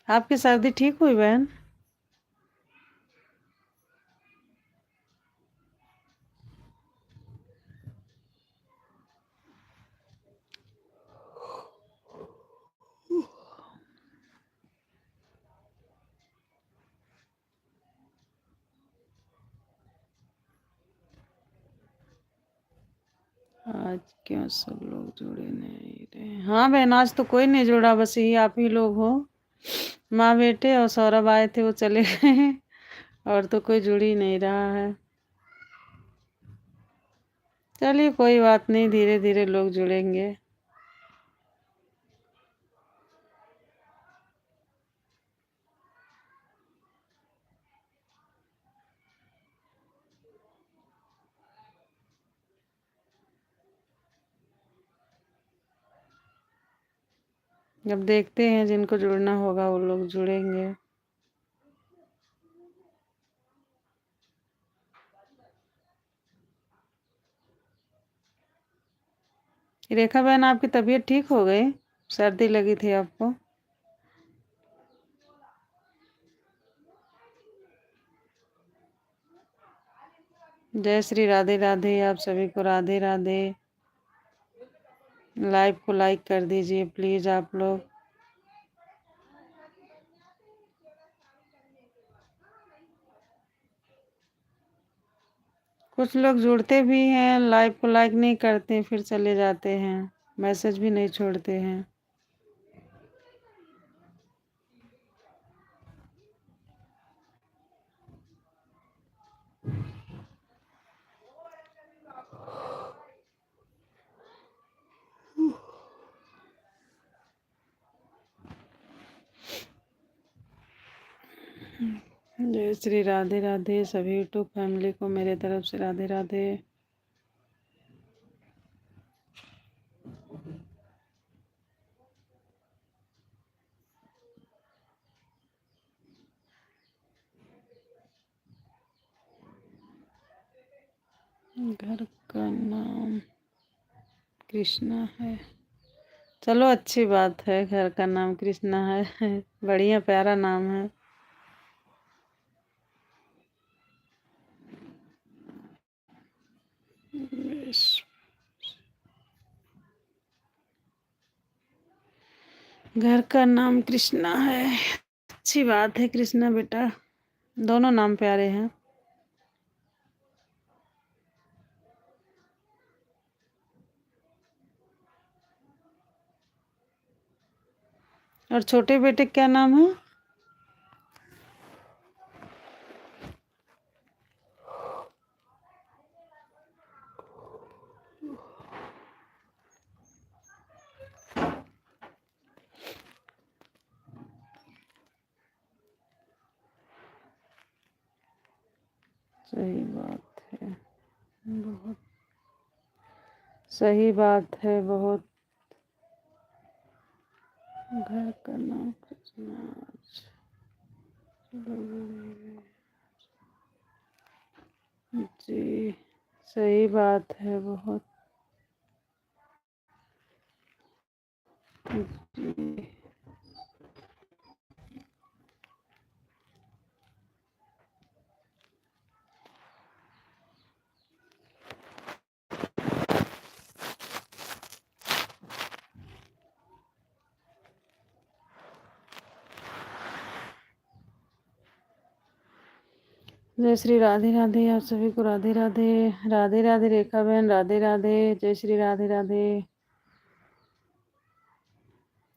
आपकी सर्दी ठीक हुई बहन? आज क्यों सब लोग जुड़े नहीं रहे? हाँ बहन, आज तो कोई नहीं जुड़ा, बस यही आप ही लोग हो। माँ बेटे और सौरभ आए थे, वो चले गए। और तो कोई जुड़ ही नहीं रहा है। चलिए कोई बात नहीं, धीरे धीरे लोग जुड़ेंगे। जब देखते हैं, जिनको जुड़ना होगा वो लोग जुड़ेंगे। रेखा बहन, आपकी तबीयत ठीक हो गई? सर्दी लगी थी आपको? जय श्री राधे राधे, आप सभी को राधे राधे। लाइव को लाइक कर दीजिए प्लीज आप लोग। कुछ लोग जुड़ते भी हैं, लाइव को लाइक नहीं करते, फिर चले जाते हैं, मैसेज भी नहीं छोड़ते हैं। जय श्री राधे राधे, सभी यूट्यूब फैमिली को मेरे तरफ से राधे राधे। घर का नाम कृष्णा है। चलो अच्छी बात है, घर का नाम कृष्णा है। बढ़िया प्यारा नाम है। घर का नाम कृष्णा है, अच्छी बात है। कृष्णा बेटा, दोनों नाम प्यारे हैं। और छोटे बेटे क्या नाम है? सही बात है, बहुत सही बात है, बहुत। घर का नाम कृष्णा। जी, सही बात है, बहुत। जी, जय श्री राधे राधे, आप सभी को राधे राधे। राधे राधे रेखा बहन, राधे राधे। जय श्री राधे राधे।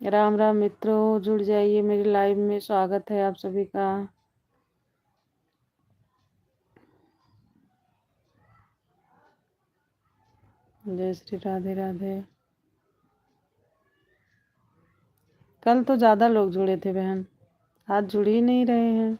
राम राम मित्रों, जुड़ जाइए मेरी लाइव में, स्वागत है आप सभी का। जय श्री राधे राधे। कल तो ज़्यादा लोग जुड़े थे बहन, आज जुड़ ही नहीं रहे हैं।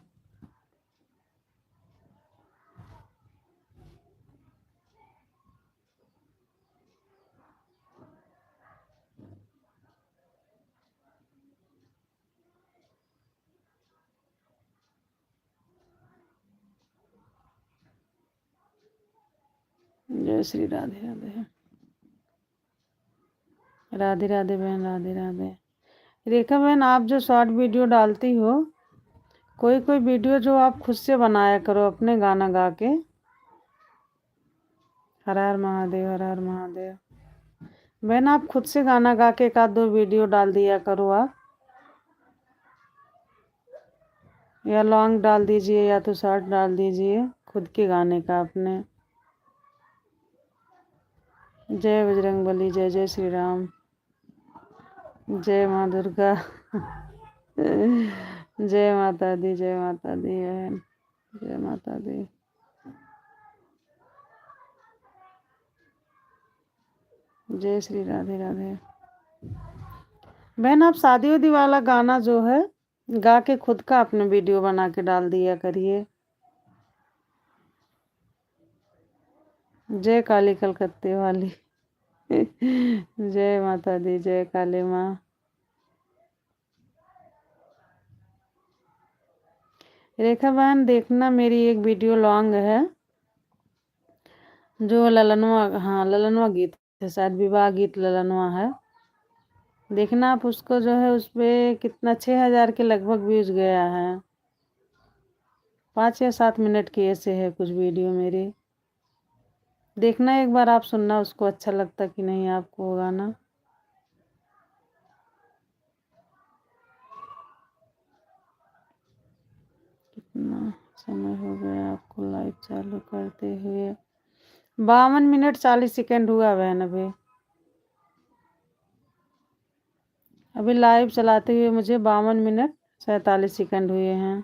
जय श्री राधे राधे। राधे राधे बहन, राधे राधे। रेखा बहन, आप जो शॉर्ट वीडियो डालती हो, कोई कोई वीडियो जो आप खुद से बनाया करो अपने गाना गा के। हर हर महादेव, हर हर महादेव। बहन, आप खुद से गाना गा के एक आध दो वीडियो डाल दिया करो आप, या लॉन्ग डाल दीजिए या तो शॉर्ट डाल दीजिए खुद के गाने का अपने। जय बजरंगबली, जय जय श्री राम, जय माँ दुर्गा। जय माता दी, जय माता दी बहन, जय माता दी। जय श्री राधे राधे। बहन आप शादी उदी वाला गाना जो है गा के खुद का अपने वीडियो बना के डाल दिया करिए। जय काली कलकत्ते वाली। जय माता दी, जय काली माँ। रेखा बहन देखना मेरी एक वीडियो लॉन्ग है जो ललनवा, हाँ ललनवा गीत है शायद, विवाह गीत ललनवा है। देखना आप उसको जो है उस पे कितना 6000 के लगभग व्यूज गया है। 5 या 7 मिनट की ऐसे है कुछ वीडियो मेरी। देखना एक बार आप, सुनना उसको अच्छा लगता कि नहीं आपको वो गाना। कितना समय हो गया आपको लाइव चालू करते हुए? 52 मिनट 40 सेकंड हुआ बहन। अभी लाइव चलाते हुए मुझे 52 मिनट 47 सेकंड हुए हैं।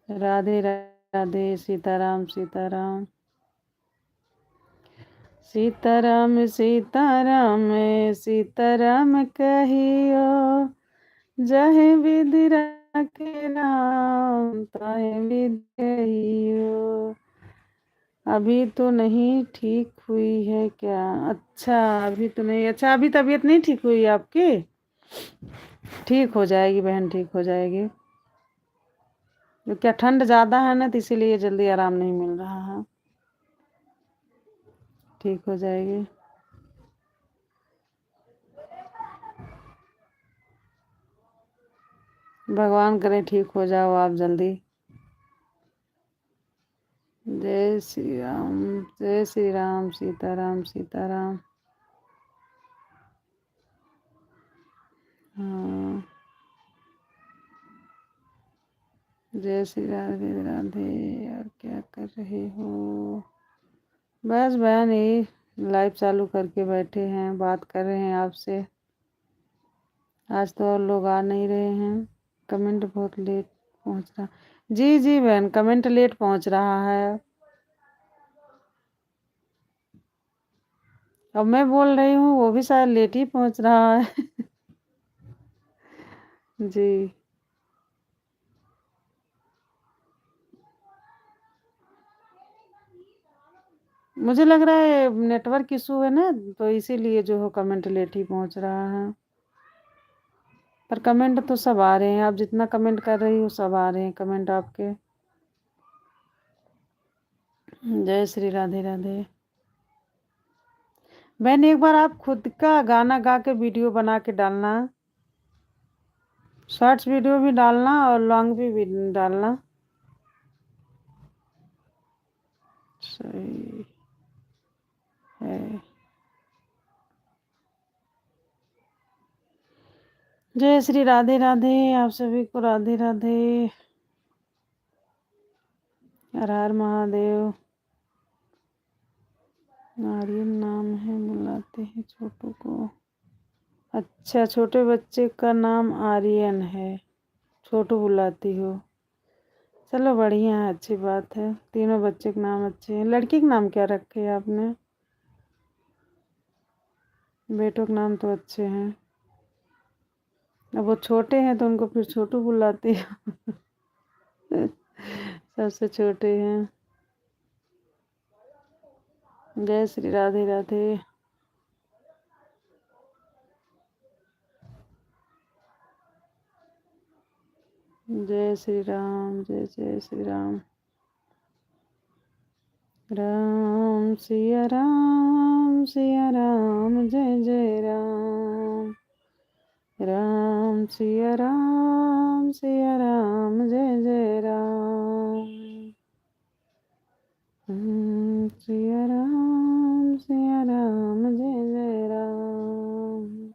राधे राधे, सीताराम सीताराम, सीताराम सीताराम, सीताराम कहियो, जहे विधि राखे राम, ताहे विधि कहियो। अभी तो नहीं ठीक हुई है क्या? अच्छा अभी तो नहीं, अच्छा अभी तबीयत नहीं ठीक हुई आपकी? ठीक हो जाएगी बहन, ठीक हो जाएगी। तो क्या ठंड ज़्यादा है ना, तो इसीलिए जल्दी आराम नहीं मिल रहा है। ठीक हो जाएगी। भगवान करे ठीक हो जाओ आप जल्दी। जय श्री राम, जय श्री राम, सीताराम सीताराम। हाँ जय श्री राधे राधे। और क्या कर रहे हो? बस बहन यही लाइव चालू करके बैठे हैं, बात कर रहे हैं आपसे। आज तो और लोग आ नहीं रहे हैं। कमेंट बहुत लेट पहुंच रहा। जी जी बहन, कमेंट लेट पहुंच रहा है। अब मैं बोल रही हूँ वो भी शायद लेट ही पहुंच रहा है। जी मुझे लग रहा है नेटवर्क इशू है ना, तो इसीलिए जो हो कमेंट लेट ही पहुंच रहा है। पर कमेंट तो सब आ रहे हैं, आप जितना कमेंट कर रही हो सब आ रहे हैं कमेंट आपके। जय श्री राधे राधे। बहन एक बार आप खुद का गाना गा के वीडियो बना के डालना, शॉर्ट्स वीडियो भी डालना और लॉन्ग भी डालना। सही है। जय श्री राधे राधे, आप सभी को राधे राधे। हर हर महादेव। आर्यन नाम है, बुलाते हैं छोटू को। अच्छा छोटे बच्चे का नाम आर्यन है, छोटू बुलाती हो। चलो बढ़िया है, अच्छी बात है। तीनों बच्चे के नाम अच्छे हैं। लड़की का नाम क्या रखे है आपने? बेटों के नाम तो अच्छे हैं। अब वो छोटे हैं तो उनको फिर छोटू बुलाती हो। सबसे छोटे हैं। जय श्री राधे राधे। जय श्री राम, जय जय श्री राम। राम सिया राम, सिया राम, जय जय राम। राम सिया राम, सिया राम, जय जय राम। सिया राम, जय जय राम।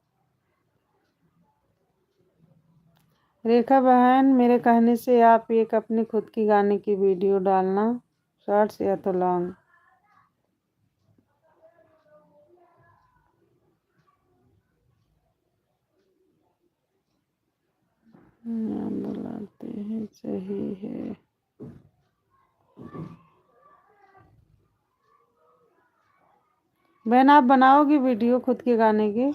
रेखा बहन मेरे कहने से आप एक अपनी खुद की गाने की वीडियो डालना, शॉर्ट्स या तो लॉन्ग। बुलाते हैं, सही है। बहन आप बनाओगी वीडियो खुद के गाने की?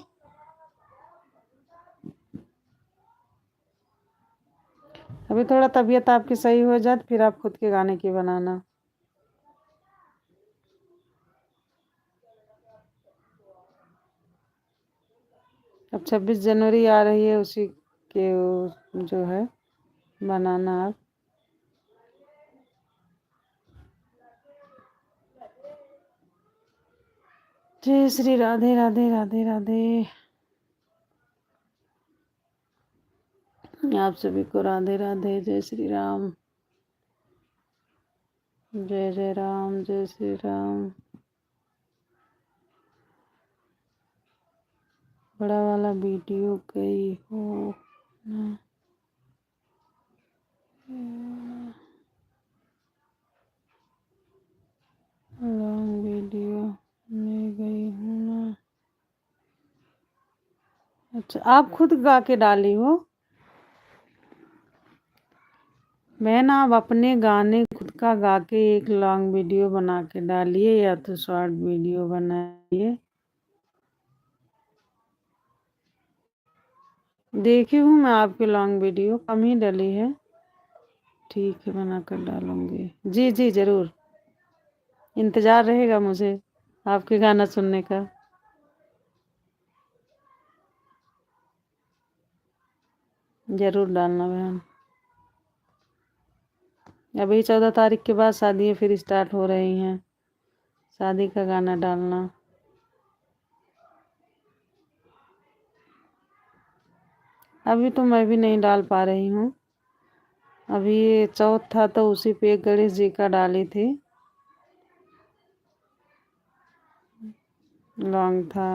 अभी थोड़ा तबीयत आपकी सही हो जाए फिर आप खुद के गाने की बनाना। अब 26 जनवरी आ रही है, उसी के जो है बनाना आप। जय श्री राधे राधे राधे राधे। आप सभी को राधे राधे, जय श्री राम, जय जय राम, जय श्री राम। बड़ा वाला वीडियो गई हो ना, लॉन्ग वीडियो में गई हूँ ना। अच्छा आप खुद गा के डाली हो? बहन आप अपने गाने खुद का गा के एक लॉन्ग वीडियो बना के डालिए या तो शॉर्ट वीडियो बनाइए। देखी हूँ मैं आपकी लॉन्ग वीडियो, कम ही डली है। ठीक है बना कर डालूंगी, जी जी जरूर, इंतजार रहेगा मुझे आपके गाना सुनने का। जरूर डालना बहन। अभी 14 तारीख के बाद शादी फिर स्टार्ट हो रही हैं, शादी का गाना डालना। अभी तो मैं भी नहीं डाल पा रही हूँ। अभी ये चौथ था तो उसी पे एक गणेश जी का डाली थी, लॉन्ग था।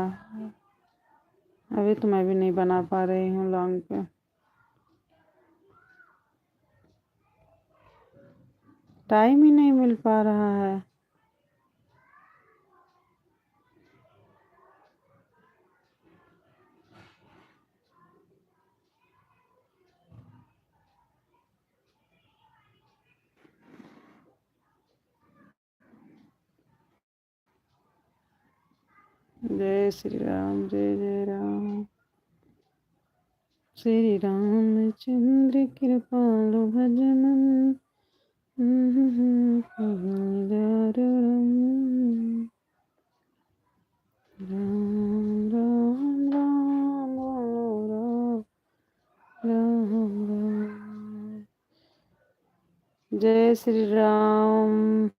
अभी तो मैं भी नहीं बना पा रही हूँ लॉन्ग पे। टाइम ही नहीं मिल पा रहा है। जय श्री राम, जय जय राम। श्री रामचंद्र कृपालु भजनन राम राम राम राम राम राम। जय श्री राम,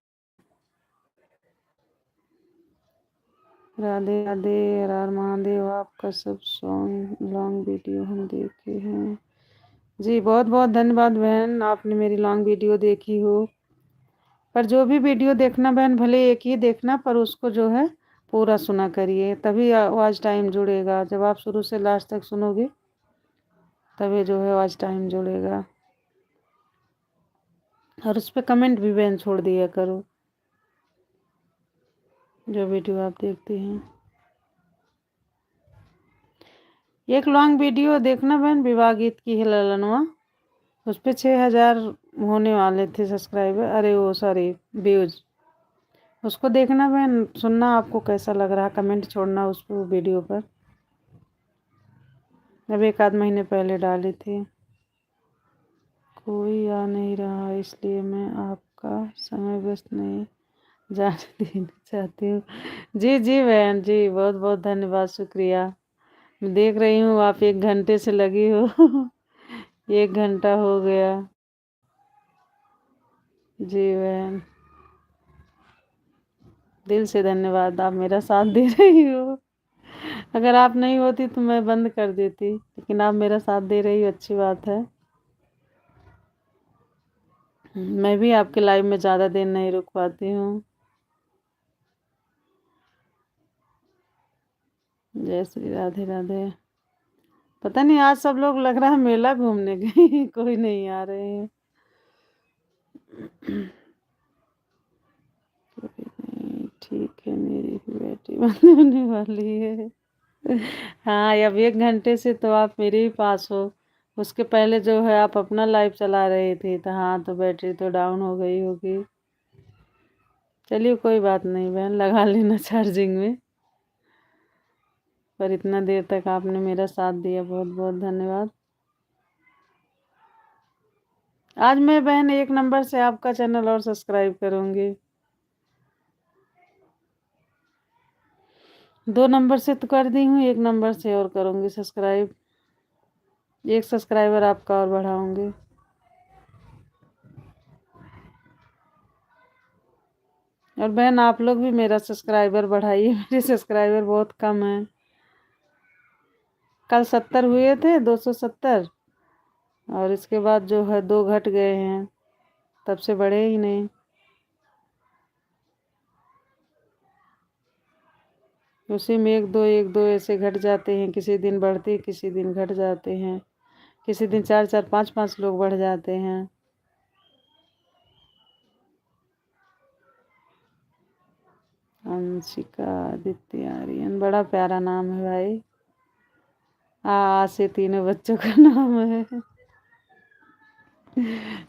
राधे राधे, हर हर महादेव। आपका सब सॉन्ग लॉन्ग वीडियो हम देखे हैं। जी बहुत बहुत धन्यवाद बहन, आपने मेरी लॉन्ग वीडियो देखी हो। पर जो भी वीडियो देखना बहन, भले एक ही देखना पर उसको जो है पूरा सुना करिए, तभी वॉच टाइम जुड़ेगा। जब आप शुरू से लास्ट तक सुनोगे तभी जो है वॉच टाइम जुड़ेगा। और उस पर कमेंट भी बहन छोड़ दिया करो जो वीडियो आप देखते हैं। एक लॉन्ग वीडियो देखना बहन, विवाह गीत की है ललनवा, उस पर 6000 होने वाले थे सब्सक्राइबर, अरे वो सॉरी व्यूज। उसको देखना बहन, सुनना आपको कैसा लग रहा, कमेंट छोड़ना उस वीडियो पर। अब 1 आध महीने पहले डाली थी। कोई आ नहीं रहा इसलिए मैं आपका समय व्यस्त नहीं जाने देना चाहती हूँ। जी जी बहन जी, बहुत बहुत धन्यवाद, शुक्रिया। मैं देख रही हूँ आप 1 घंटे से लगी हो। 1 घंटा हो गया। जी बहन, दिल से धन्यवाद, आप मेरा साथ दे रही हो। अगर आप नहीं होती तो मैं बंद कर देती, लेकिन आप मेरा साथ दे रही हो, अच्छी बात है। मैं भी आपके लाइव में ज़्यादा देर नहीं रुक पाती हूँ। जय श्री राधे राधे। पता नहीं आज सब लोग लग रहा है मेला घूमने गए। कोई नहीं आ रहे हैं। ठीक है, मेरी भी बैटरी बंद होने वाली है। हाँ अब 1 घंटे से तो आप मेरे ही पास हो, उसके पहले जो है आप अपना लाइव चला रहे थे, तो हाँ, तो बैटरी तो डाउन हो गई होगी। चलिए कोई बात नहीं बहन, लगा लेना चार्जिंग में। पर इतना देर तक आपने मेरा साथ दिया, बहुत बहुत धन्यवाद। आज मैं बहन एक नंबर से आपका चैनल और सब्सक्राइब करूंगी। 2 नंबर से तो कर दी हूँ, 1 नंबर से और करूंगी सब्सक्राइब। 1 सब्सक्राइबर आपका और बढ़ाऊंगी। और बहन आप लोग भी मेरा सब्सक्राइबर बढ़ाइए, मेरे सब्सक्राइबर बहुत कम हैं। कल 70 हुए थे, 270, और इसके बाद जो है 2 घट गए हैं, तब से बढ़े ही नहीं। उसी में एक दो ऐसे घट जाते हैं, किसी दिन बढ़ते किसी दिन घट जाते हैं, किसी दिन 4 4 5 5 लोग बढ़ जाते हैं। अंशिका आदित्य आर्यन, बड़ा प्यारा नाम है भाई। से तीनों बच्चों का नाम है।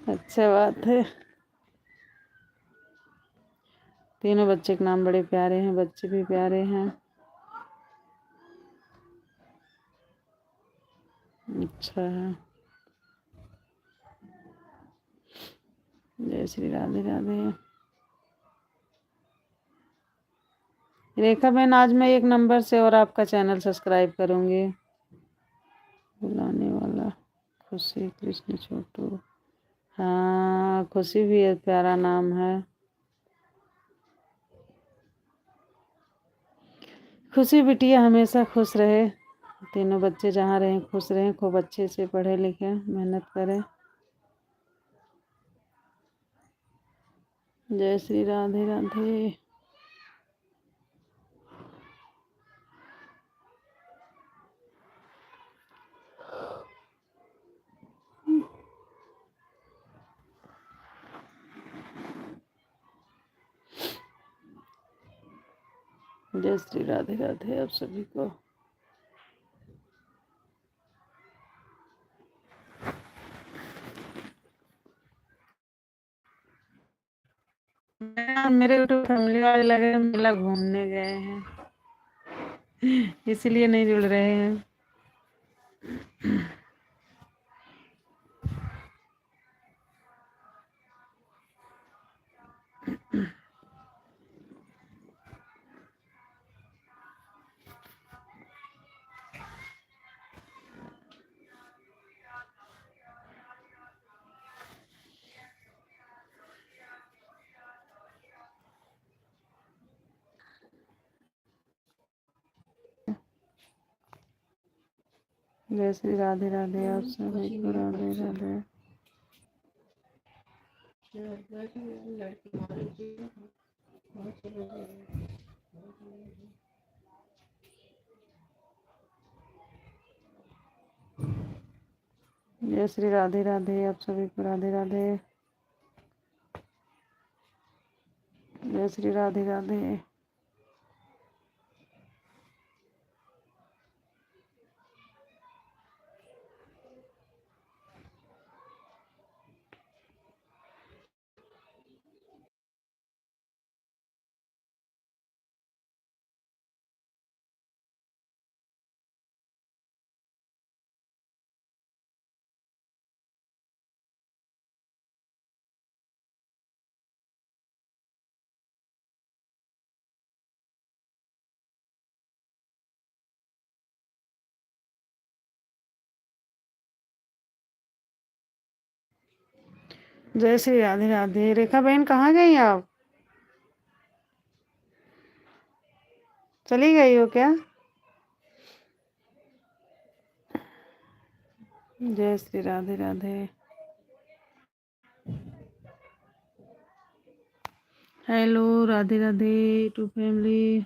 अच्छा बात है। तीनों बच्चे के नाम बड़े प्यारे हैं, बच्चे भी प्यारे हैं। अच्छा है। जय श्री राधे राधे। रेखा बहन, आज मैं 1 नंबर से और आपका चैनल सब्सक्राइब करूंगी। बुलाने वाला खुशी कृष्ण छोटू, हाँ खुशी भी एक प्यारा नाम है। खुशी बिटिया हमेशा खुश रहे, तीनों बच्चे जहाँ रहें खुश रहें, खूब अच्छे से पढ़े लिखें, मेहनत करें। जय श्री राधे राधे। जय श्री राधे राधे आप सभी को। मेरे यूट्यूब फैमिली वाले लगे मेला घूमने गए हैं, इसलिए नहीं जुड़ रहे हैं। जय श्री राधे राधे आप सभी को राधे राधे। जय श्री राधे राधे आप सभी को राधे राधे। जय श्री राधे राधे। जय श्री राधे राधे। रेखा बहन कहाँ गई आप, चली गई हो क्या? जय Shri Radhe Radhe. Hello Radhe Radhe to family.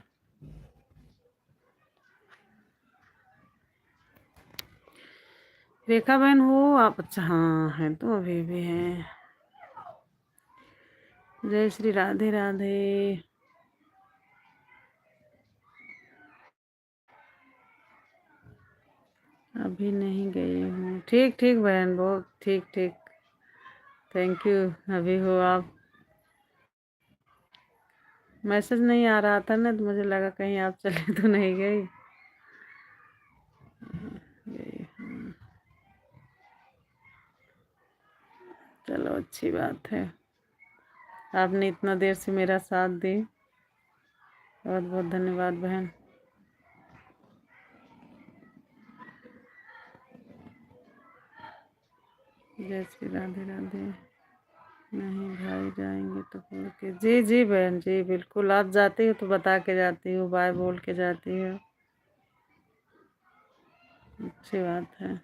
Rekha बहन हो आप? अच्छा हाँ है तो अभी भी है। जय श्री राधे राधे। आप अभी नहीं गई हूँ। ठीक ठीक बहन, बहुत ठीक ठीक। Thank you. अभी हो आप? मैसेज नहीं आ रहा था ना, तो मुझे लगा कहीं आप चले तो नहीं गई। गई हूँ। चलो अच्छी बात है, आपने इतना देर से मेरा साथ दी, बहुत बहुत धन्यवाद बहन। जय श्री राधे राधे। नहीं भाई जाएंगे तो बोल के, जी जी बहन जी बिल्कुल, आप जाती हो तो बता के जाती हो, बाय बोल के जाती हो, अच्छी बात है।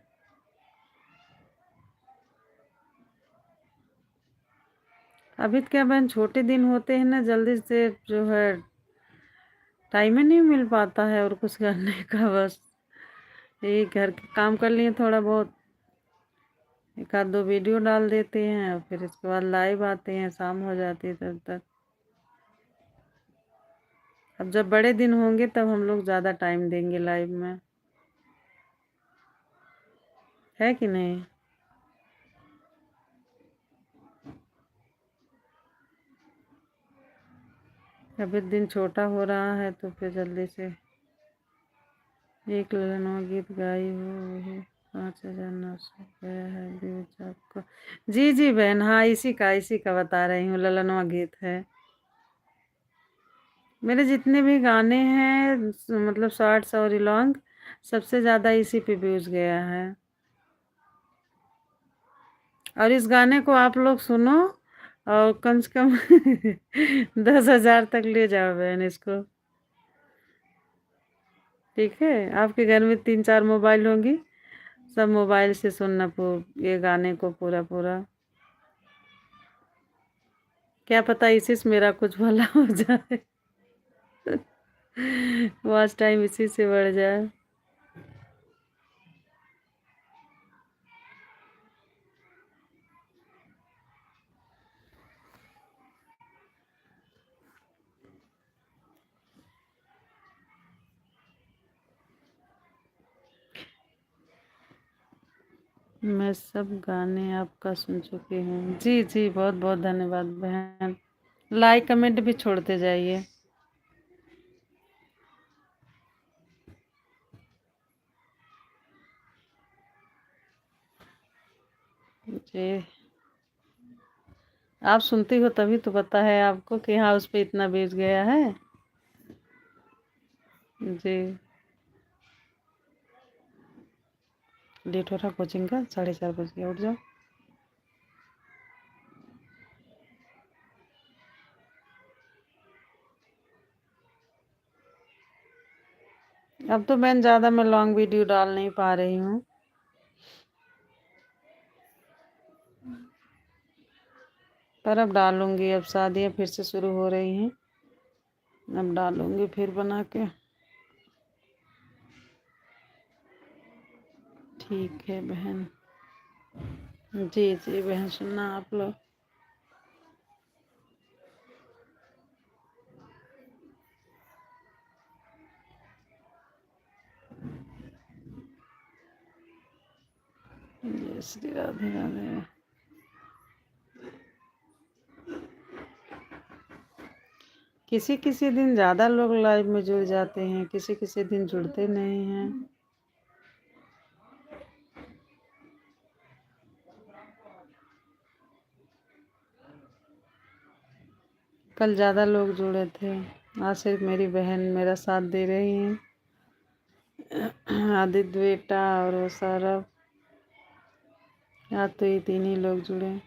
अभी तो क्या बहन, छोटे दिन होते हैं ना, जल्दी से जो है टाइम ही नहीं मिल पाता है और कुछ करने का, बस यही घर के काम कर लिए थोड़ा बहुत, एक आध दो वीडियो डाल देते हैं और फिर इसके बाद लाइव आते हैं, शाम हो जाती है तब तक। अब जब बड़े दिन होंगे तब हम लोग ज़्यादा टाइम देंगे लाइव में, है कि नहीं? अभी दिन छोटा हो रहा है तो फिर जल्दी से एक ललनवा गीत गाई हो, वही 5,900 गया है व्यूज आपको। जी जी बहन, हाँ इसी का बता रही हूँ, ललनवा गीत है। मेरे जितने भी गाने हैं, मतलब शॉर्ट्स और लॉन्ग, सबसे ज़्यादा इसी पे व्यूज गया है। और इस गाने को आप लोग सुनो और कम से कम 10,000 तक ले जाओ बहन इसको, ठीक है? आपके घर में 3-4 मोबाइल होंगी, सब मोबाइल से सुनना ये गाने को पूरा पूरा, क्या पता इसी से मेरा कुछ भला हो जाए। वॉच टाइम इसी से बढ़ जाए। मैं सब गाने आपका सुन चुकी हूँ। जी जी बहुत बहुत धन्यवाद बहन, लाइक कमेंट भी छोड़ते जाइए। जी आप सुनती हो तभी तो पता है आपको कि हाँ उस पे इतना बेच गया है। जी लेट हो रहा कोचिंग का, 4:30 बज गया, उठ जाओ। अब तो मैं ज़्यादा मैं लॉन्ग वीडियो डाल नहीं पा रही हूँ, पर अब डालूंगी, अब शादियाँ फिर से शुरू हो रही हैं, अब डालूंगी फिर बना के। ठीक है बहन। जी जी बहन, सुनना आप लोग। जय श्री राधे राधे। किसी किसी दिन ज़्यादा लोग लाइव में जुड़ जाते हैं, किसी किसी दिन जुड़ते नहीं हैं। कल ज़्यादा लोग जुड़े थे, आज सिर्फ मेरी बहन मेरा साथ दे रही हैं, आदित्य बेटा और वो सौरभ, आज तो ये 3 ही लोग जुड़े।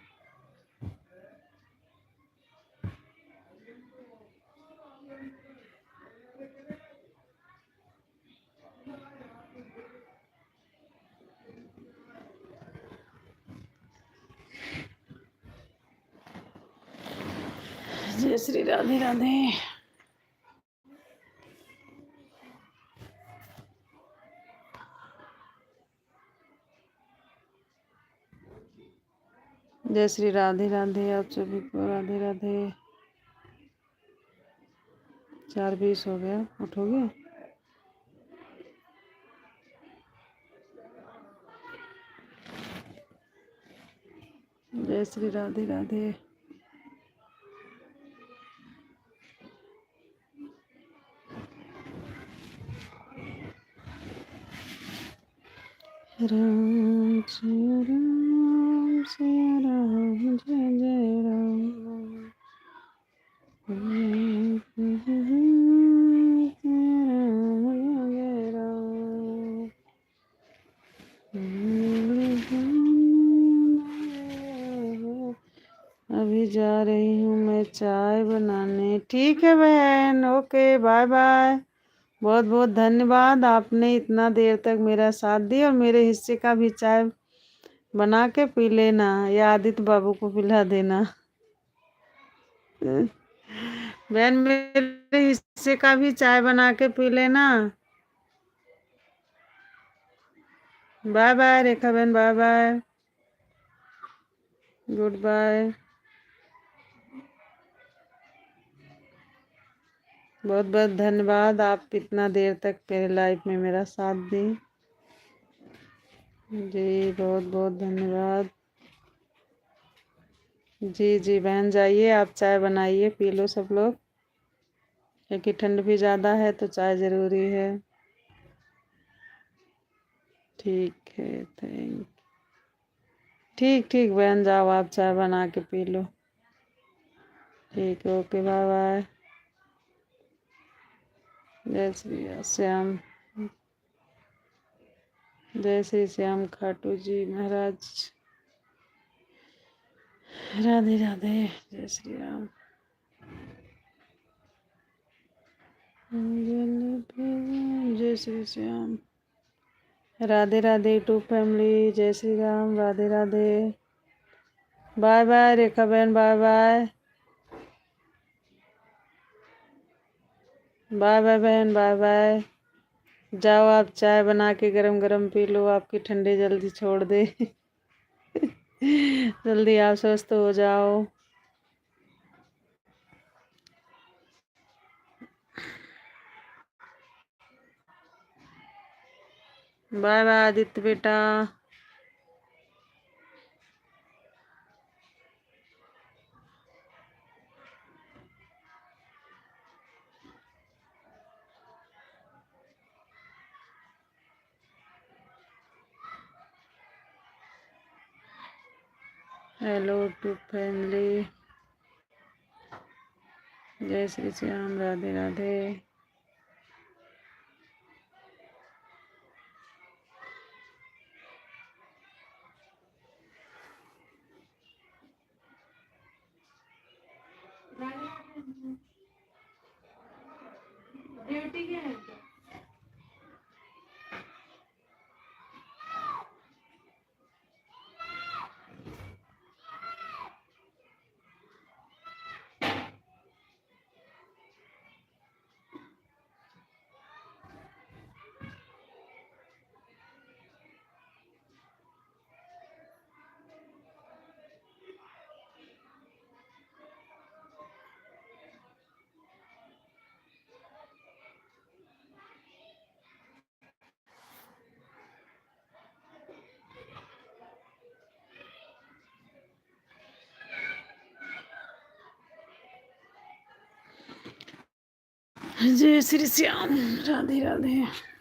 जय श्री राधे राधे। जय श्री राधे राधे, आप सभी को राधे राधे। 4:20 हो गया, उठोगे? जय श्री राधे राधे। राम सिया राम सिया राम जय जय राम। अभी जा रही हूँ मैं चाय बनाने। ठीक है बहन, ओके, बाय बाय। बहुत बहुत धन्यवाद, आपने इतना देर तक मेरा साथ दिया। और मेरे हिस्से का भी चाय बना के पी लेना या आदित्य बाबू को पिला देना। बहन मेरे हिस्से का भी चाय बना के पी लेना। बाय बाय रेखा बहन, बाय बाय, गुड बाय। बहुत बहुत धन्यवाद, आप इतना देर तक मेरे लाइफ में मेरा साथ दी। जी बहुत बहुत धन्यवाद। जी जी बहन, जाइए आप चाय बनाइए, पी लो सब लोग, क्योंकि ठंड भी ज़्यादा है तो चाय ज़रूरी है। ठीक है, थैंक। ठीक ठीक बहन, जाओ आप चाय बना के पी लो। ठीक है, ओके, बाय बाय। जय श्री श्याम, जय श्री श्याम खाटू जी महाराज, राधे राधे, जय श्री राम। जय श्री श्याम, राधे राधे टू फैमिली, जय श्री राम, राधे राधे। बाय बाय रेखा बहन, बाय बाय, बाय बाय बहन, बाय बाय। जाओ आप चाय बना के गरम गरम पी लो, आपकी ठंडे जल्दी छोड़ दे। जल्दी आप स्वस्थ हो जाओ। बाय बाय आदित्य बेटा। हेलो टू फैमिली, जय श्री श्याम, राधे राधे। ड्यूटी क्या है? जय श्री श्याम, राधे राधे।